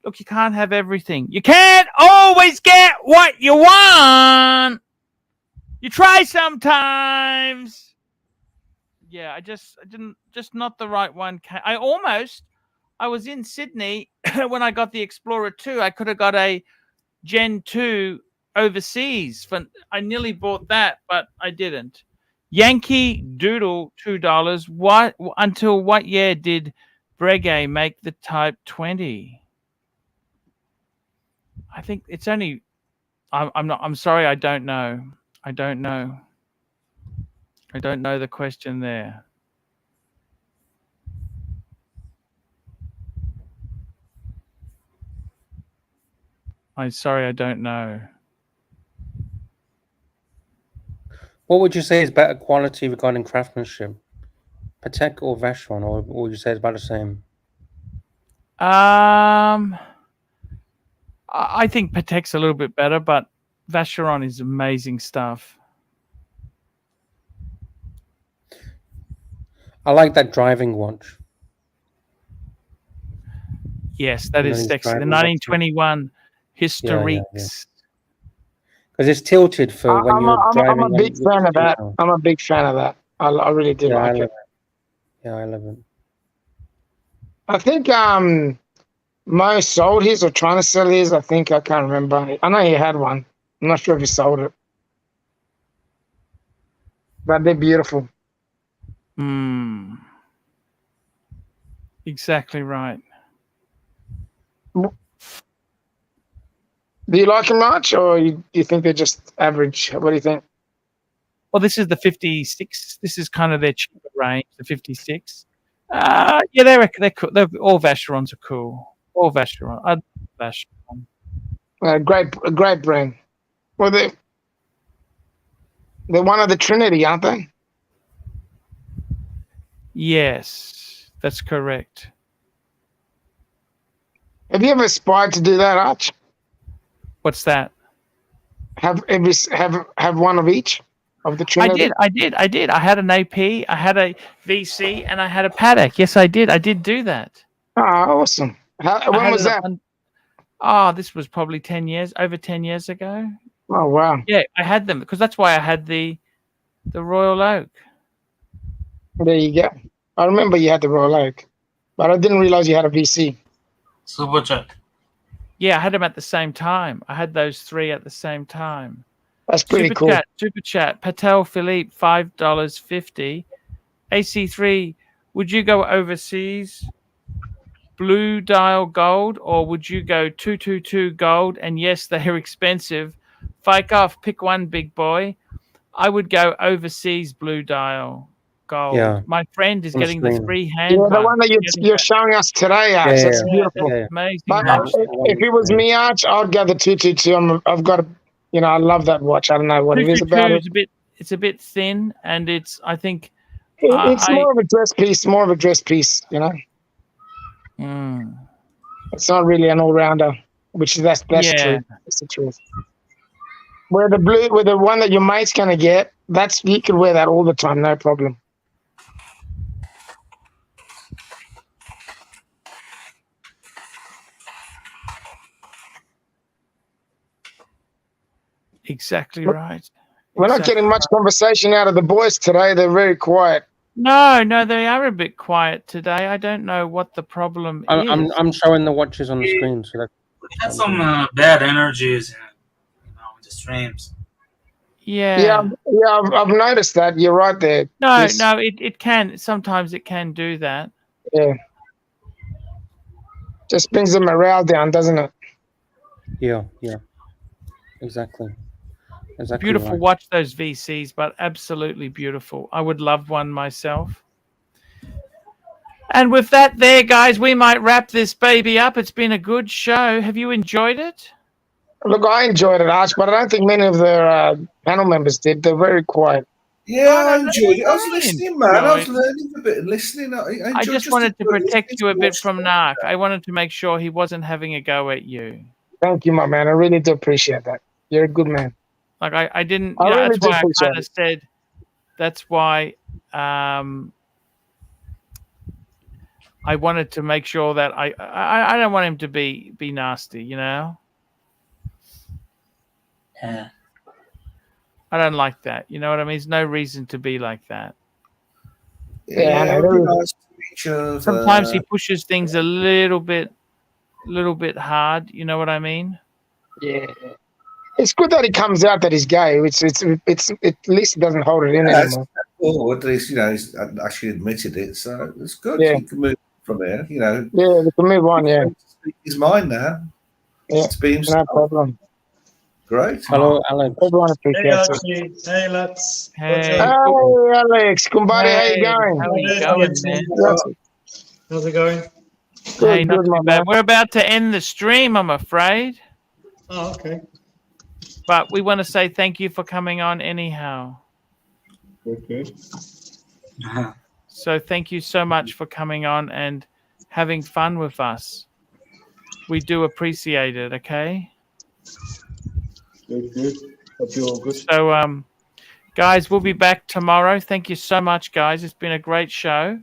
Look, you can't have everything. You can't always get what you want. You try sometimes. Yeah, I didn't not the right one. I was in Sydney when I got the Explorer 2. I could have got a Gen 2 overseas. I nearly bought that, but I didn't. Yankee Doodle, $2. Until what year did Breguet make the Type 20? I think it's only. I'm sorry. I don't know. I don't know the question there. I'm sorry, I don't know. What would you say is better quality regarding craftsmanship? Patek or Vacheron, or would you say it's about the same? I think Patek's a little bit better, but Vacheron is amazing stuff. I like that driving watch. Yes, that is sexy. The 1921 Historiques. Because it's tilted for when you're driving. I'm a big fan of that. I'm a big fan of that. I really do like it. Yeah, I love it. I think Mo sold his or trying to sell his. I think I can't remember. I know he had one. I'm not sure if he sold it. But they're beautiful. Exactly right. Do you like them much, or you think they're just average? What do you think? Well, this is the 56. This is kind of their cheaper range, the 56. Yeah, they're cool. All Vacherons are cool. All Vacheron. I love Vacheron. Great brand. Well, they're one of the Trinity, aren't they? Yes, that's correct. Have you ever aspired to do that, Arch? What's that? Have one of each of the Trinity? I did. I had an AP, I had a VC, and I had a paddock. Yes, I did. I did do that. Oh, awesome. When was that? This was probably over 10 years ago. Oh, wow. Yeah, I had them because that's why I had the Royal Oak. There you go. I remember you had the Royal Oak, but I didn't realize you had a VC. Super chat. Yeah, I had them at the same time. I had those three at the same time. That's pretty cool. Super chat. Patel Philippe, $5.50. AC3, would you go overseas? Blue dial gold, or would you go 222 gold? And yes, they're expensive. Fike off, pick one, big boy. I would go overseas blue dial gold. Yeah. My friend is getting the three-hand one. The one that you're showing us today, Arch. Yeah, that's beautiful. That's amazing. But if it was me, Arch, I'd go the 222. I've got I love that watch. I don't know what it is about it. It's a bit thin, and I think it's more of a dress piece. More of a dress piece, It's not really an all-rounder, that's true. That's the truth. Where the one that your mate's gonna get, you could wear that all the time, no problem. Exactly right. We're not getting much conversation out of the boys today. They're very quiet. No, they are a bit quiet today. I don't know what the problem is. I'm showing the watches on the screen, so we had some bad energies, in the streams. Yeah. I've noticed that. You're right there. No, it can. Sometimes it can do that. Yeah. Just brings the morale down, doesn't it? Yeah. Exactly. Beautiful right. watch, those VCs, but absolutely beautiful. I would love one myself. And with that there, guys, we might wrap this baby up. It's been a good show. Have you enjoyed it? Look, I enjoyed it, Arch, but I don't think many of the panel members did. They're very quiet. Yeah, I enjoyed it. I was listening, man. I was learning a bit and listening. I just wanted to protect you a bit from Narc. I wanted to make sure he wasn't having a go at you. Thank you, my man. I really do appreciate that. You're a good man. Like I didn't. That's why I kind of said. That's why I wanted to make sure that I don't want him to be nasty. Yeah. I don't like that. You know what I mean? There's no reason to be like that. Yeah. Sometimes he pushes things a little bit hard. You know what I mean? Yeah. It's good that he comes out that he's gay. It's at least he doesn't hold it in anymore. Or at least he's actually admitted it. So it's good. Yeah. He can move from there. Yeah, we can move on. Yeah. He's mine now. Yeah. No problem. Great. Hello, Alex. Everyone appreciates it. Hey, Alex. Hey, Alex. Kumbari, how you going? How you going, man? How's it going? Hey, not too bad. We're about to end the stream, I'm afraid. Oh, okay. But we want to say thank you for coming on anyhow. Good. So thank you so much for coming on and having fun with us. We do appreciate it, okay? Good. Hope you're all good. So, guys, we'll be back tomorrow. Thank you so much, guys. It's been a great show.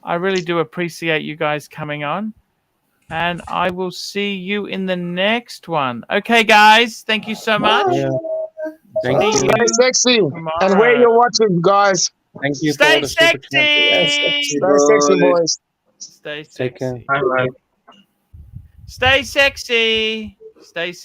I really do appreciate you guys coming on. And I will see you in the next one. Okay, guys. Thank you so much. Yeah. Thank you. Stay sexy. And wear your watches, guys. Thank you. Stay for the super sexy. chat. Stay sexy, boys. Stay Take care. sexy. Stay sexy. Stay sexy.